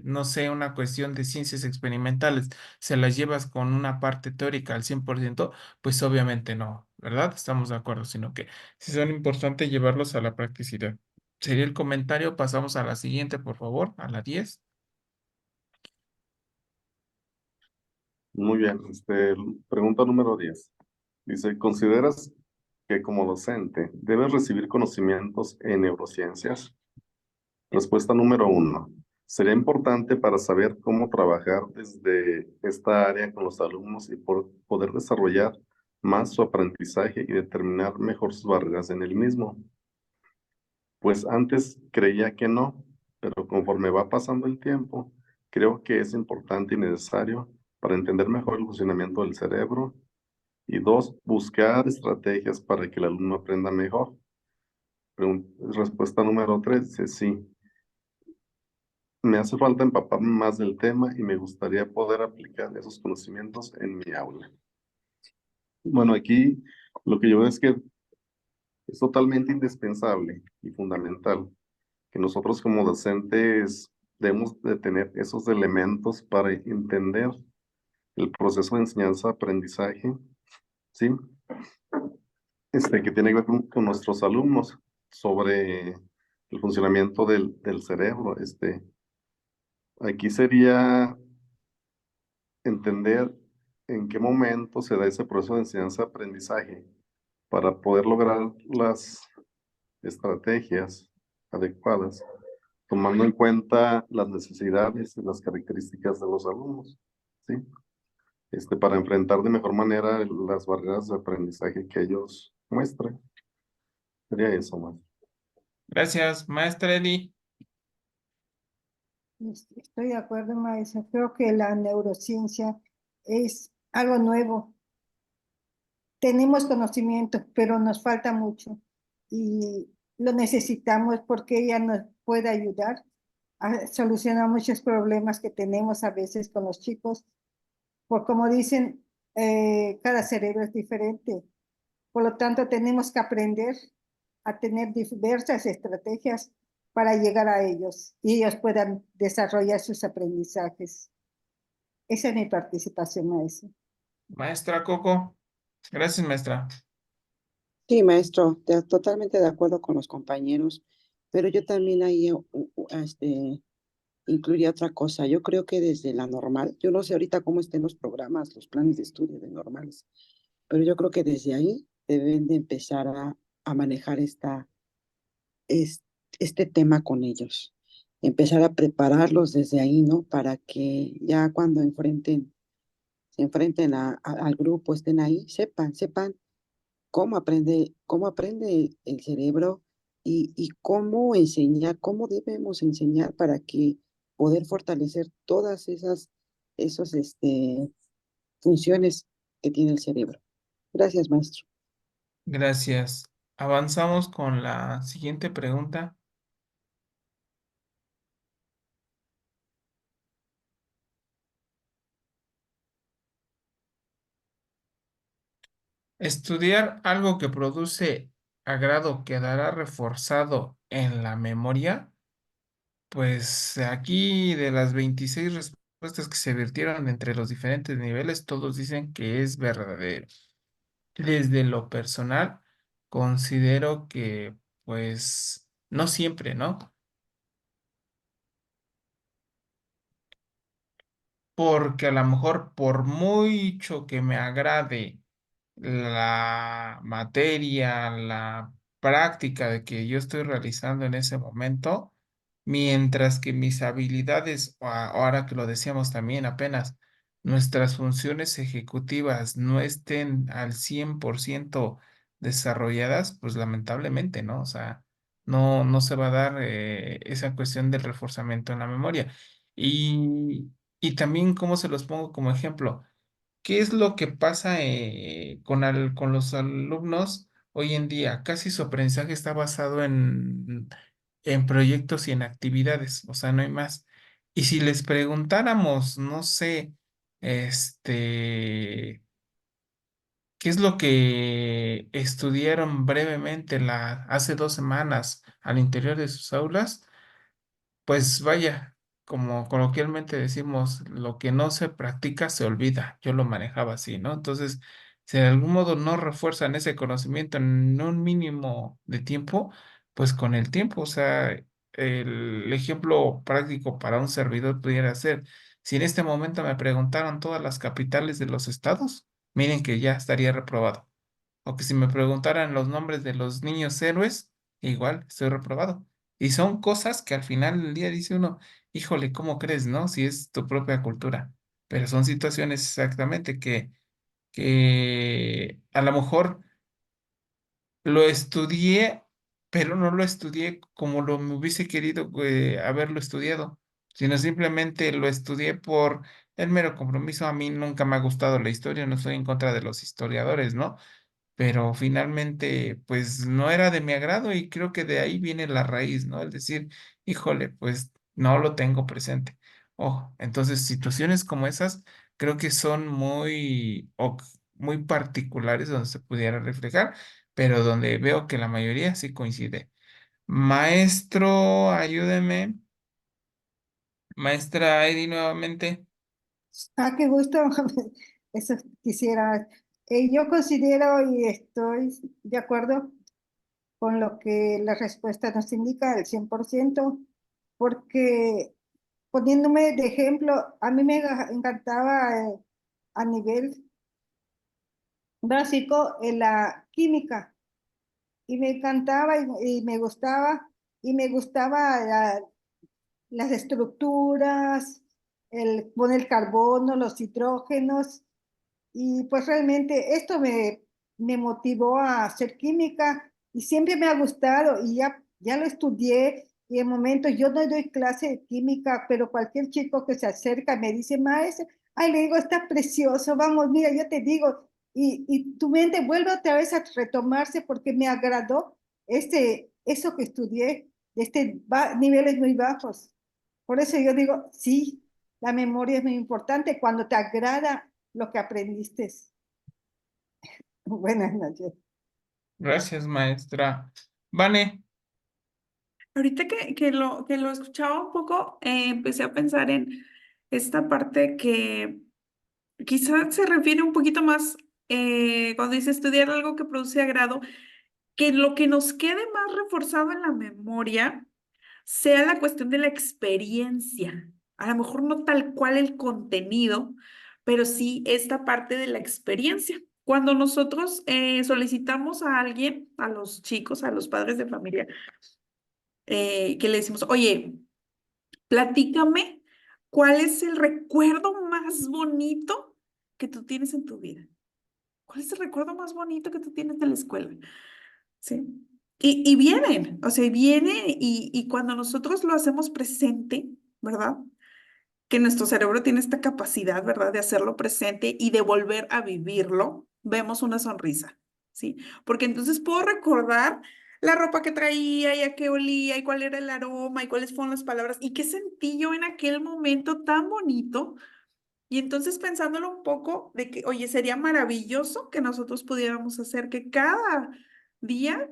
no sé, una cuestión de ciencias experimentales, se las llevas con una parte teórica al 100%, pues obviamente no, ¿verdad? Estamos de acuerdo, sino que sí son importantes llevarlos a la practicidad. Sería el comentario, pasamos a la siguiente, por favor, a la 10. Muy bien, pregunta número 10. Dice, ¿consideras que como docente debes recibir conocimientos en neurociencias? Respuesta número 1. Sería importante para saber cómo trabajar desde esta área con los alumnos y poder desarrollar más su aprendizaje y determinar mejor sus barreras en el mismo. Pues antes creía que no, pero conforme va pasando el tiempo, creo que es importante y necesario para entender mejor el funcionamiento del cerebro. Y 2, buscar estrategias para que el alumno aprenda mejor. Respuesta número 3 dice sí. Me hace falta empaparme más del tema y me gustaría poder aplicar esos conocimientos en mi aula. Bueno, aquí lo que yo veo es que es totalmente indispensable y fundamental que nosotros como docentes debemos de tener esos elementos para entender el proceso de enseñanza-aprendizaje, ¿sí? Que tiene que ver con nuestros alumnos sobre el funcionamiento del cerebro. Aquí sería entender en qué momento se da ese proceso de enseñanza-aprendizaje para poder lograr las estrategias adecuadas, tomando en cuenta las necesidades y las características de los alumnos, ¿sí? Para enfrentar de mejor manera las barreras de aprendizaje que ellos muestran. Sería eso, más. Gracias, maestra Eli. Estoy de acuerdo, maestra. Creo que la neurociencia es algo nuevo. Tenemos conocimiento, pero nos falta mucho y lo necesitamos porque ella nos puede ayudar a solucionar muchos problemas que tenemos a veces con los chicos. Por como dicen, cada cerebro es diferente. Por lo tanto, tenemos que aprender a tener diversas estrategias para llegar a ellos y ellos puedan desarrollar sus aprendizajes. Esa es mi participación, maestra. Maestra Coco. Gracias, maestra. Sí, maestro, totalmente de acuerdo con los compañeros, pero yo también ahí incluiría otra cosa. Yo creo que desde la normal, yo no sé ahorita cómo estén los programas, los planes de estudio de normales, pero yo creo que desde ahí deben de empezar a manejar es- este tema con ellos. Empezar a prepararlos desde ahí, ¿no? Para que ya cuando enfrenten se enfrenten al grupo, estén ahí, sepan cómo aprende el cerebro y cómo enseñar, cómo debemos enseñar para que poder fortalecer todas esas funciones que tiene el cerebro. Gracias, maestro. Gracias. Avanzamos con la siguiente pregunta. Estudiar algo que produce agrado quedará reforzado en la memoria. Pues aquí de las 26 respuestas que se vertieron entre los diferentes niveles, todos dicen que es verdadero. Desde lo personal, considero que pues no siempre, ¿no? Porque a lo mejor por mucho que me agrade la materia, la práctica de que yo estoy realizando en ese momento, mientras que mis habilidades, ahora que lo decíamos también apenas, nuestras funciones ejecutivas no estén al 100% desarrolladas, pues lamentablemente, ¿no? O sea, no se va a dar esa cuestión del reforzamiento en la memoria. Y, y también, ¿cómo se los pongo como ejemplo? ¿Qué es lo que pasa con los alumnos hoy en día? Casi su aprendizaje está basado en proyectos y en actividades, o sea, no hay más. Y si les preguntáramos, no sé, ¿qué es lo que estudiaron brevemente hace 2 semanas al interior de sus aulas? Pues vaya, como coloquialmente decimos, lo que no se practica se olvida. Yo lo manejaba así, ¿no? Entonces, si de algún modo no refuerzan ese conocimiento en un mínimo de tiempo, pues con el tiempo, o sea, el ejemplo práctico para un servidor pudiera ser, si en este momento me preguntaron todas las capitales de los estados, miren que ya estaría reprobado. O que si me preguntaran los nombres de los niños héroes, igual estoy reprobado. Y son cosas que al final del día dice uno, híjole, ¿cómo crees, no? Si es tu propia cultura. Pero son situaciones exactamente que a lo mejor lo estudié, pero no lo estudié como lo me hubiese querido haberlo estudiado, sino simplemente lo estudié por el mero compromiso. A mí nunca me ha gustado la historia, no estoy en contra de los historiadores, ¿no? Pero finalmente pues no era de mi agrado y creo que de ahí viene la raíz, ¿no? El decir, híjole, pues no lo tengo presente. Oh, entonces situaciones como esas creo que son muy particulares donde se pudiera reflejar, pero donde veo que la mayoría sí coincide. Maestro, ayúdeme. Maestra Heidi nuevamente. Ah, qué gusto. Eso quisiera. Yo considero y estoy de acuerdo con lo que la respuesta nos indica, el 100%, porque poniéndome de ejemplo, a mí me encantaba a nivel básico en la química y me encantaba y me gustaba las estructuras, el poner carbono, los hidrógenos. Y pues realmente esto me motivó a hacer química y siempre me ha gustado y ya lo estudié y en momentos yo no doy clase de química, pero cualquier chico que se acerca me dice, maestra, ay, le digo, está precioso, vamos, mira, yo te digo, y tu mente vuelve otra vez a retomarse porque me agradó eso que estudié, niveles muy bajos. Por eso yo digo, sí, la memoria es muy importante cuando te agrada lo que aprendiste. Buenas noches. Gracias, maestra. Vane. Ahorita que lo escuchaba un poco, empecé a pensar en esta parte que quizás se refiere un poquito más cuando dice estudiar algo que produce agrado, que lo que nos quede más reforzado en la memoria sea la cuestión de la experiencia. A lo mejor no tal cual el contenido, pero sí esta parte de la experiencia. Cuando nosotros solicitamos a alguien, a los chicos, a los padres de familia, que le decimos, oye, platícame cuál es el recuerdo más bonito que tú tienes en tu vida? ¿Cuál es el recuerdo más bonito que tú tienes de la escuela? ¿Sí? Y vienen, o sea, viene y cuando nosotros lo hacemos presente, ¿verdad? Que nuestro cerebro tiene esta capacidad, ¿verdad? De hacerlo presente y de volver a vivirlo, vemos una sonrisa, ¿sí? Porque entonces puedo recordar la ropa que traía y a qué olía y cuál era el aroma y cuáles fueron las palabras y qué sentí yo en aquel momento tan bonito. Y entonces pensándolo un poco de que, oye, sería maravilloso que nosotros pudiéramos hacer que cada día,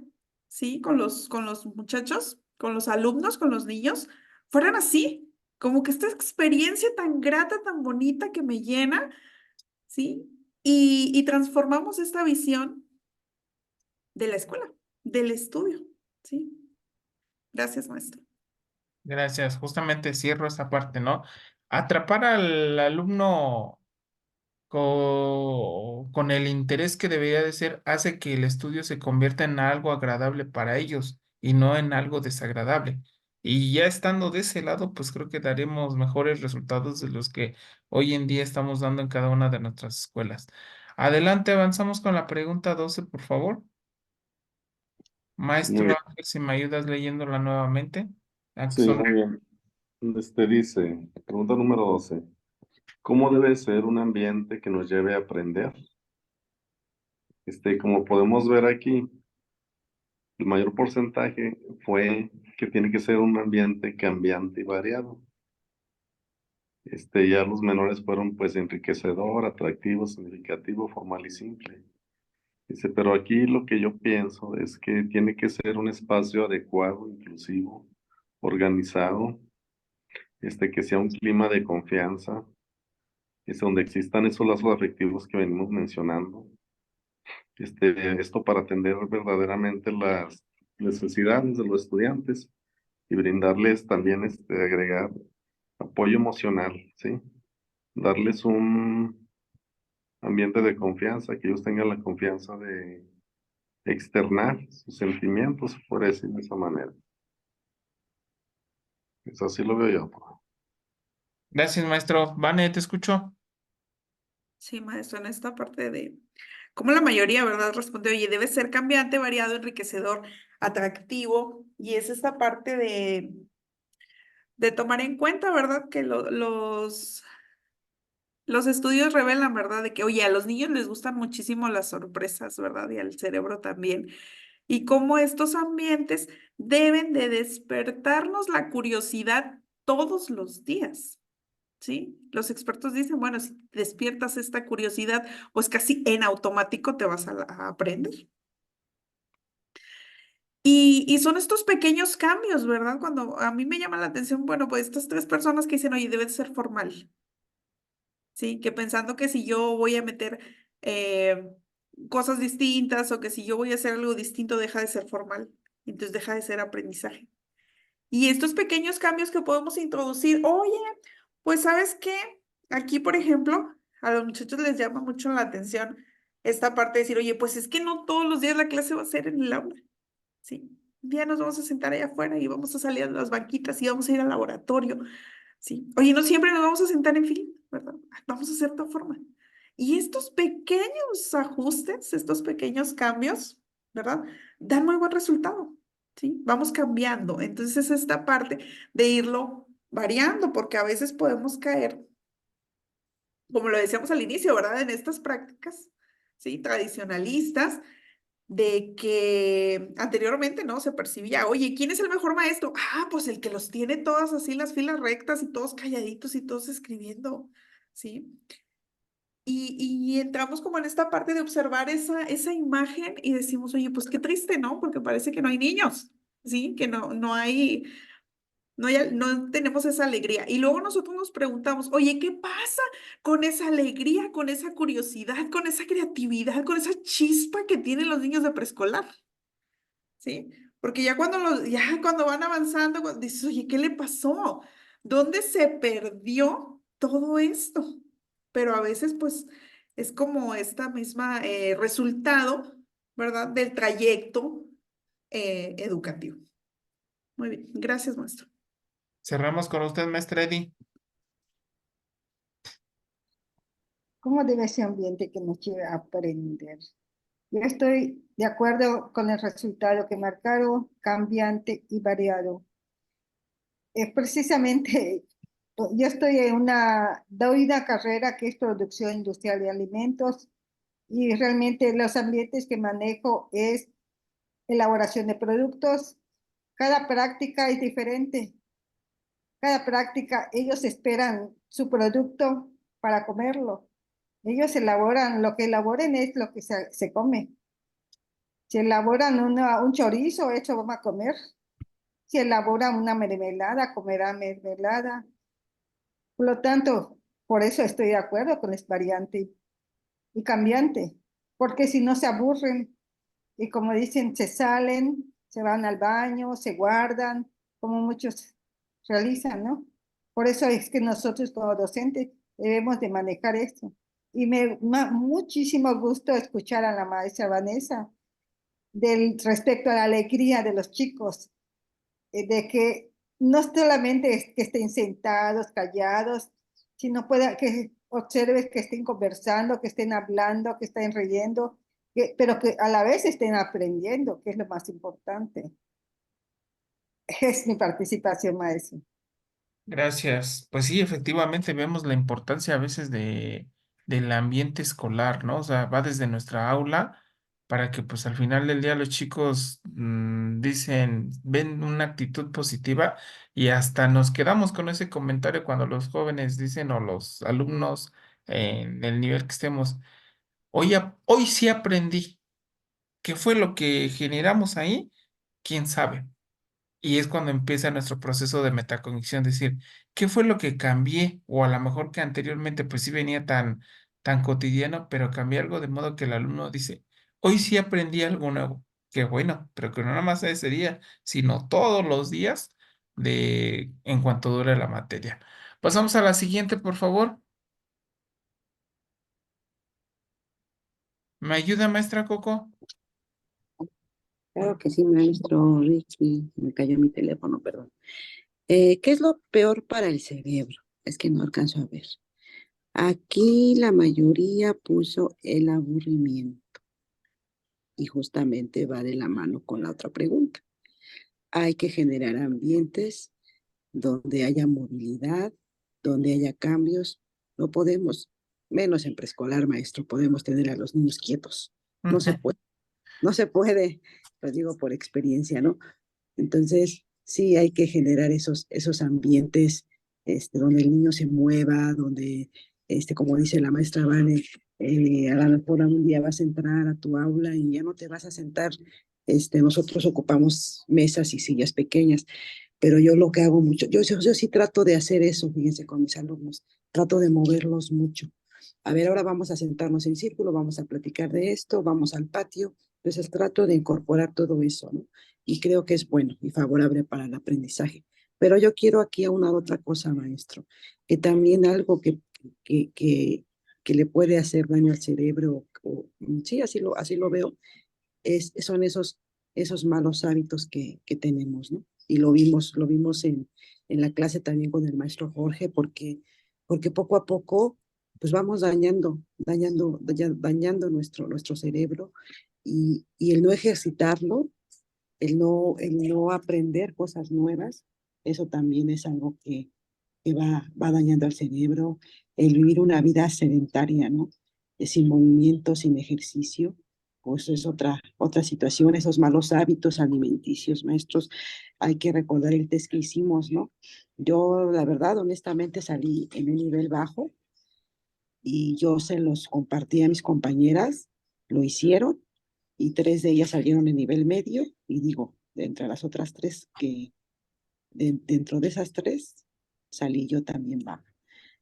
¿sí? Con los muchachos, con los alumnos, con los niños, fueran así, como que esta experiencia tan grata, tan bonita que me llena, ¿sí? Y transformamos esta visión de la escuela, del estudio, ¿sí? Gracias, maestro. Gracias. Justamente cierro esta parte, ¿no? Atrapar al alumno con el interés que debería de ser hace que el estudio se convierta en algo agradable para ellos y no en algo desagradable. Y ya estando de ese lado, pues creo que daremos mejores resultados de los que hoy en día estamos dando en cada una de nuestras escuelas. Adelante, avanzamos con la pregunta 12, por favor. Muy Maestro bien. Ángel, si me ayudas leyéndola nuevamente. Aunque Sí, son muy bien. Dice, pregunta número 12. ¿Cómo debe ser un ambiente que nos lleve a aprender? Como podemos ver aquí, el mayor porcentaje fue que tiene que ser un ambiente cambiante y variado. Ya los menores fueron pues enriquecedor, atractivo, significativo, formal y simple. Dice, pero aquí lo que yo pienso es que tiene que ser un espacio adecuado, inclusivo, organizado, que sea un clima de confianza, donde existan esos lazos afectivos que venimos mencionando. Esto para atender verdaderamente las necesidades de los estudiantes y brindarles también, agregar apoyo emocional, ¿sí? Darles un ambiente de confianza, que ellos tengan la confianza de externar sus sentimientos, por decir de esa manera. Eso así lo veo yo. Gracias, maestro. Vane, te escucho. Sí, maestro, en esta parte de, como la mayoría, ¿verdad? Responde, oye, debe ser cambiante, variado, enriquecedor, atractivo, y es esta parte de tomar en cuenta, ¿verdad? Que los estudios revelan, ¿verdad? De que, oye, a los niños les gustan muchísimo las sorpresas, ¿verdad? Y al cerebro también. Y cómo estos ambientes deben de despertarnos la curiosidad todos los días. ¿Sí? Los expertos dicen, bueno, si despiertas esta curiosidad, pues casi en automático te vas a aprender. Y son estos pequeños cambios, ¿verdad? Cuando a mí me llama la atención, bueno, pues estas tres personas que dicen, oye, debe de ser formal, ¿sí? Que pensando que si yo voy a meter eh, cosas distintas o que si yo voy a hacer algo distinto, deja de ser formal, entonces deja de ser aprendizaje. Y estos pequeños cambios que podemos introducir, oye, pues ¿sabes qué? Aquí, por ejemplo, a los muchachos les llama mucho la atención esta parte de decir, oye, pues es que no todos los días la clase va a ser en el aula, ¿sí? Un día nos vamos a sentar allá afuera y vamos a salir a las banquitas y vamos a ir al laboratorio, ¿sí? Oye, no siempre nos vamos a sentar en fila, ¿verdad? Vamos a hacer de otra forma. Y estos pequeños ajustes, estos pequeños cambios, ¿verdad? Dan muy buen resultado, ¿sí? Vamos cambiando. Entonces es esta parte de irlo variando, porque a veces podemos caer, como lo decíamos al inicio, ¿verdad? En estas prácticas, ¿sí? Tradicionalistas, de que anteriormente, ¿no? Se percibía, oye, ¿quién es el mejor maestro? Ah, pues el que los tiene todas así, las filas rectas y todos calladitos y todos escribiendo, ¿sí? Y entramos como en esta parte de observar esa imagen y decimos, oye, pues qué triste, ¿no? Porque parece que no hay niños, ¿sí? Que no tenemos esa alegría. Y luego nosotros nos preguntamos, oye, ¿qué pasa con esa alegría, con esa curiosidad, con esa creatividad, con esa chispa que tienen los niños de preescolar? ¿Sí? Porque ya cuando van avanzando, dices, oye, ¿qué le pasó? ¿Dónde se perdió todo esto? Pero a veces, pues, es como esta misma resultado, ¿verdad? Del trayecto educativo. Muy bien, gracias, maestro. Cerramos con usted, maestra Eddy. ¿Cómo debe ese ambiente que nos lleve a aprender? Yo estoy de acuerdo con el resultado que marcaron, cambiante y variado. Precisamente, yo estoy doy una carrera que es producción industrial de alimentos y realmente los ambientes que manejo es elaboración de productos. Cada práctica es diferente. Cada práctica, ellos esperan su producto para comerlo. Ellos elaboran, lo que elaboren es lo que se come. Si elaboran un chorizo, eso vamos a comer. Si elaboran una mermelada, comerá mermelada. Por lo tanto, por eso estoy de acuerdo con es variante y cambiante, porque si no se aburren y como dicen, se salen, se van al baño, se guardan, como muchos realizan, ¿no? Por eso es que nosotros como docentes debemos de manejar esto. Y muchísimo gusto escuchar a la maestra Vanessa respecto a la alegría de los chicos, de que no solamente es que estén sentados, callados, sino que observes que estén conversando, que estén hablando, que estén riendo, pero que a la vez estén aprendiendo, que es lo más importante. Es mi participación, maestro. Gracias. Pues sí, efectivamente vemos la importancia a veces del ambiente escolar, ¿no? O sea, va desde nuestra aula para que pues al final del día los chicos ven una actitud positiva y hasta nos quedamos con ese comentario cuando los jóvenes dicen o los alumnos en el nivel que estemos, hoy sí aprendí. ¿Qué fue lo que generamos ahí? ¿Quién sabe? Y es cuando empieza nuestro proceso de metacognición, decir, ¿qué fue lo que cambié? O a lo mejor que anteriormente pues sí venía tan cotidiano, pero cambié algo de modo que el alumno dice, hoy sí aprendí algo nuevo. Qué bueno, pero que no nada más ese día, sino todos los días en cuanto dure la materia. Pasamos a la siguiente, por favor. ¿Me ayuda, maestra Coco? Claro que sí, maestro Richie. Me cayó mi teléfono, perdón. ¿Qué es lo peor para el cerebro? Es que no alcanzo a ver. Aquí la mayoría puso el aburrimiento y justamente va de la mano con la otra pregunta. Hay que generar ambientes donde haya movilidad, donde haya cambios. No podemos, menos en preescolar, maestro, podemos tener a los niños quietos. No se puede, no se puede, lo digo por experiencia, ¿no? Entonces, sí hay que generar esos ambientes donde el niño se mueva, donde, como dice la maestra Vane, a lo mejor un día vas a entrar a tu aula y ya no te vas a sentar. Nosotros ocupamos mesas y sillas pequeñas, pero yo lo que hago mucho, yo sí trato de hacer eso, fíjense, con mis alumnos, trato de moverlos mucho. A ver, ahora vamos a sentarnos en círculo, vamos a platicar de esto, vamos al patio. Entonces trato de incorporar todo eso, ¿no? Y creo que es bueno y favorable para el aprendizaje. Pero yo quiero aquí aunar otra cosa, maestro, que también algo que, que, que le puede hacer daño al cerebro, sí, así lo veo, son esos malos hábitos que tenemos, ¿no? Y lo vimos en la clase también con el maestro Jorge, porque poco a poco pues vamos dañando nuestro cerebro y el no ejercitarlo, el no aprender cosas nuevas, eso también es algo que va dañando al cerebro, el vivir una vida sedentaria, ¿no? Sin movimiento, sin ejercicio, pues es otra situación, esos malos hábitos alimenticios, maestros, hay que recordar el test que hicimos, ¿no? Yo, la verdad, honestamente salí en un nivel bajo y yo se los compartí a mis compañeras, lo hicieron y 3 de ellas salieron en nivel medio y digo, de entre las otras 3 dentro de esas 3 salí yo también baja.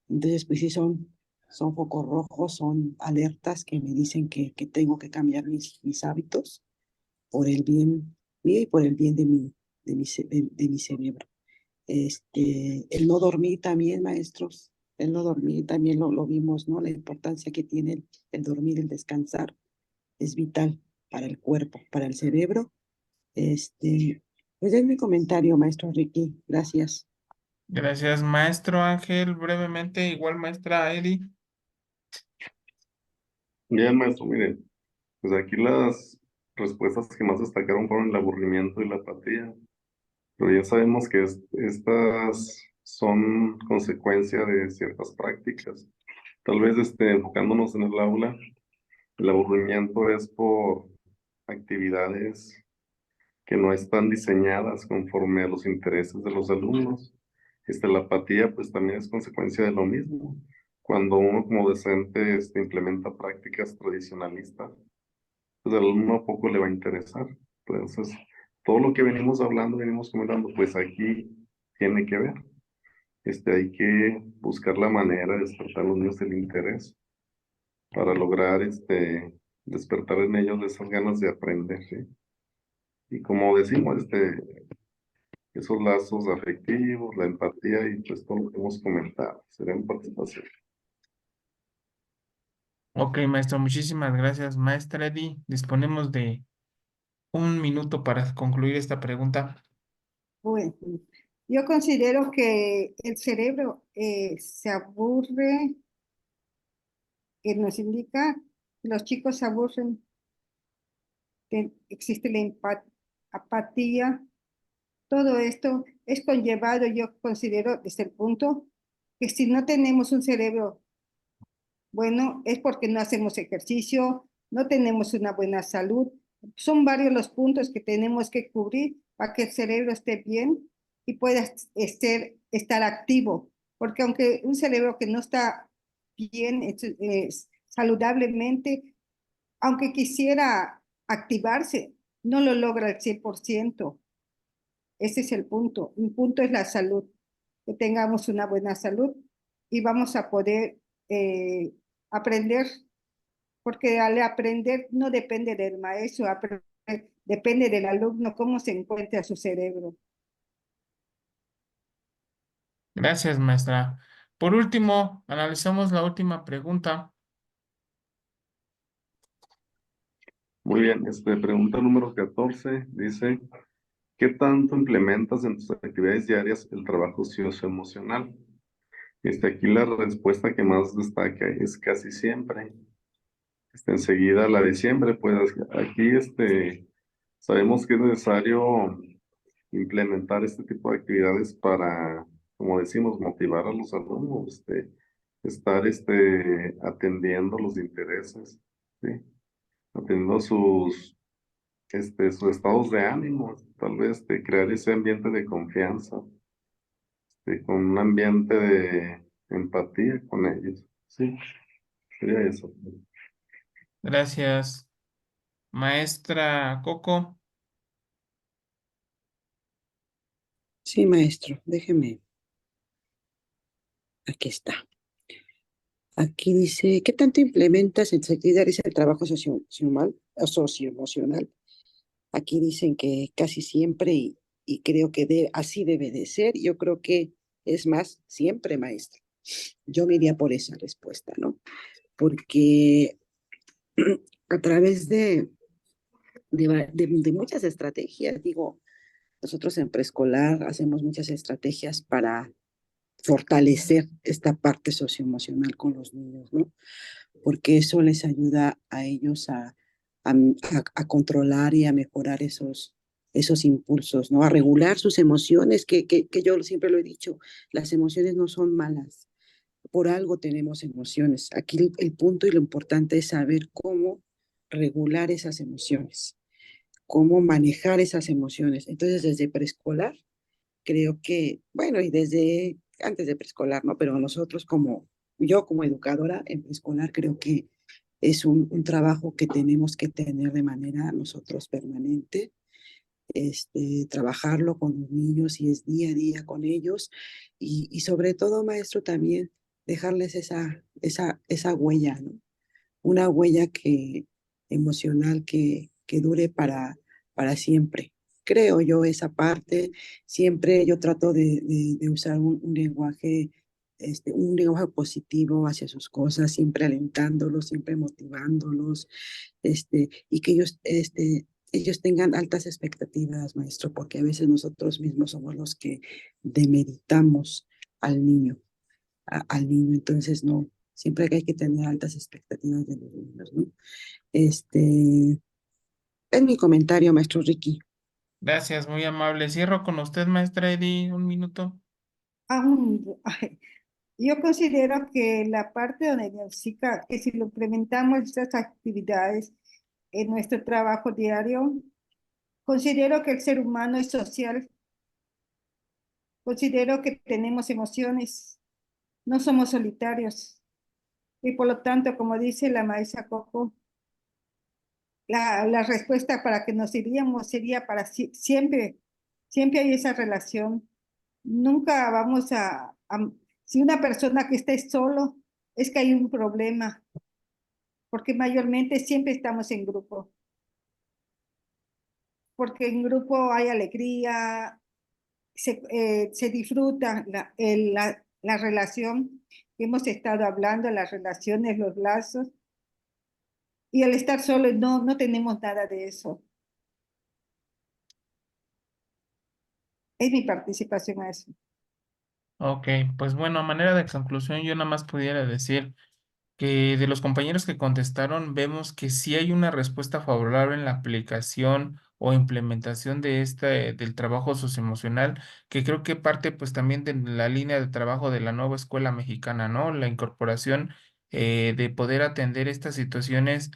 Entonces, pues sí, son focos rojos, son alertas que me dicen que tengo que cambiar mis hábitos por el bien mío y por el bien de mi cerebro. El no dormir también, maestros, el no dormir también lo vimos, ¿no? La importancia que tiene el dormir, el descansar, es vital para el cuerpo, para el cerebro. Pues es mi comentario, maestro Ricky. Gracias. Gracias, maestro Ángel. Brevemente, igual maestra Eddie. Bien, maestro, mire, pues aquí las respuestas que más destacaron fueron el aburrimiento y la apatía, pero ya sabemos que estas son consecuencia de ciertas prácticas. Tal vez enfocándonos en el aula, el aburrimiento es por actividades que no están diseñadas conforme a los intereses de los alumnos. La apatía pues también es consecuencia de lo mismo. Cuando uno como docente implementa prácticas tradicionalistas, pues al alumno poco le va a interesar. Entonces, todo lo que venimos hablando, venimos comentando, pues aquí tiene que ver. Hay que buscar la manera de despertar a los niños el interés para lograr despertar en ellos esas ganas de aprender, ¿sí? Y como decimos, esos lazos afectivos, la empatía y pues todo lo que hemos comentado, será en participación. Ok, maestro, muchísimas gracias. Maestra Eddy, disponemos de un minuto para concluir esta pregunta. Bueno, yo considero que el cerebro se aburre, que nos indica que los chicos se aburren, que existe la apatía. Todo esto es conllevado, yo considero, desde el punto que si no tenemos un cerebro bueno, es porque no hacemos ejercicio, no tenemos una buena salud. Son varios los puntos que tenemos que cubrir para que el cerebro esté bien y pueda estar activo. Porque aunque un cerebro que no está bien saludablemente, aunque quisiera activarse, no lo logra al 100%. Ese es el punto. Un punto es la salud, que tengamos una buena salud y vamos a poder aprender, porque al aprender no depende del maestro, depende del alumno, cómo se encuentra su cerebro. Gracias, maestra. Por último, analizamos la última pregunta. Muy bien, pregunta número 14 dice, ¿qué tanto implementas en tus actividades diarias el trabajo socioemocional? Aquí la respuesta que más destaca es casi siempre. Enseguida la de siempre, pues aquí sabemos que es necesario implementar este tipo de actividades para, como decimos, motivar a los alumnos, estar atendiendo los intereses, ¿sí? Atendiendo sus estados de ánimo, tal vez crear ese ambiente de confianza, con un ambiente de empatía con ellos, sí, sería eso. Gracias, maestra Coco. Sí, maestro, déjeme. Aquí está. Aquí dice, ¿qué tanto implementas en tus actividades el trabajo socioemocional? Aquí dicen que casi siempre y creo que así debe de ser. Yo creo que es más, siempre, maestro. Yo me iría por esa respuesta, ¿no? Porque a través de muchas estrategias, digo, nosotros en preescolar hacemos muchas estrategias para fortalecer esta parte socioemocional con los niños, ¿no? Porque eso les ayuda a ellos a controlar y a mejorar esos impulsos, ¿no? A regular sus emociones, que yo siempre lo he dicho, las emociones no son malas, por algo tenemos emociones. Aquí el punto y lo importante es saber cómo regular esas emociones, cómo manejar esas emociones. Entonces, desde preescolar, creo que, bueno, y desde antes de preescolar, ¿no? Pero nosotros yo como educadora en preescolar, creo que es un trabajo que tenemos que tener de manera nosotros permanente, trabajarlo con los niños y es día a día con ellos y sobre todo, maestro, también dejarles esa huella, ¿no? Una huella emocional que dure para siempre. Creo yo esa parte, siempre yo trato de usar un lenguaje positivo hacia sus cosas, siempre alentándolos, siempre motivándolos, y que ellos tengan altas expectativas, maestro, porque a veces nosotros mismos somos los que demeritamos al niño, al niño. Entonces, Siempre que hay que tener altas expectativas de los niños, ¿no? Este, es mi comentario, maestro Ricky. Gracias, muy amable. Cierro con usted, maestra Eddie, un minuto. Ay, yo considero que la parte donde diagnostica, que si lo implementamos estas actividades en nuestro trabajo diario, considero que el ser humano es social, considero que tenemos emociones, no somos solitarios. Y por lo tanto, como dice la maestra Coco, la respuesta para que nos iríamos sería para siempre, siempre hay esa relación. Nunca vamos si una persona que esté solo, es que hay un problema, porque mayormente siempre estamos en grupo, porque en grupo hay alegría, se disfruta la relación que hemos estado hablando, las relaciones, los lazos, y al estar solo no tenemos nada de eso. Es mi participación a eso. Ok, pues bueno, a manera de conclusión, yo nada más pudiera decir que de los compañeros que contestaron, vemos que sí hay una respuesta favorable en la aplicación o implementación de del trabajo socioemocional, que creo que parte pues también de la línea de trabajo de la nueva escuela mexicana, ¿no? La incorporación de poder atender estas situaciones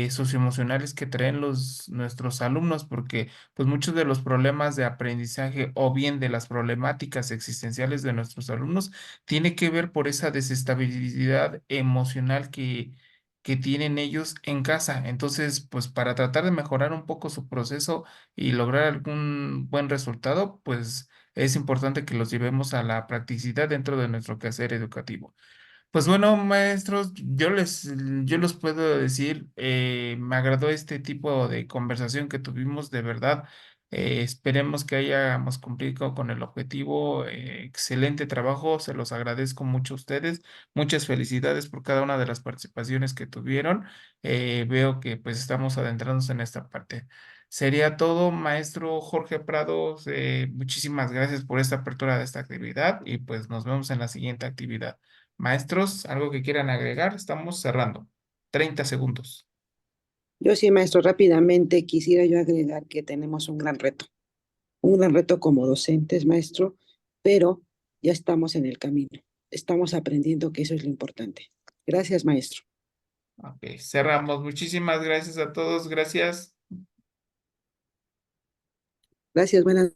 socioemocionales que traen nuestros alumnos, porque pues muchos de los problemas de aprendizaje o bien de las problemáticas existenciales de nuestros alumnos tiene que ver por esa desestabilidad emocional que tienen ellos en casa. Entonces, pues para tratar de mejorar un poco su proceso y lograr algún buen resultado, pues es importante que los llevemos a la practicidad dentro de nuestro quehacer educativo. Pues bueno, maestros, yo les puedo decir, me agradó este tipo de conversación que tuvimos, de verdad. Esperemos que hayamos cumplido con el objetivo. Excelente trabajo, se los agradezco mucho a ustedes. Muchas felicidades por cada una de las participaciones que tuvieron. Veo que pues estamos adentrándonos en esta parte. Sería todo, maestro Jorge Prados. Muchísimas gracias por esta apertura de esta actividad y pues nos vemos en la siguiente actividad. Maestros, algo que quieran agregar, estamos cerrando. 30 segundos. Yo sí, maestro, rápidamente quisiera yo agregar que tenemos un gran reto como docentes, maestro, pero ya estamos en el camino. Estamos aprendiendo que eso es lo importante. Gracias, maestro. Ok, cerramos. Muchísimas gracias a todos. Gracias. Gracias, buenas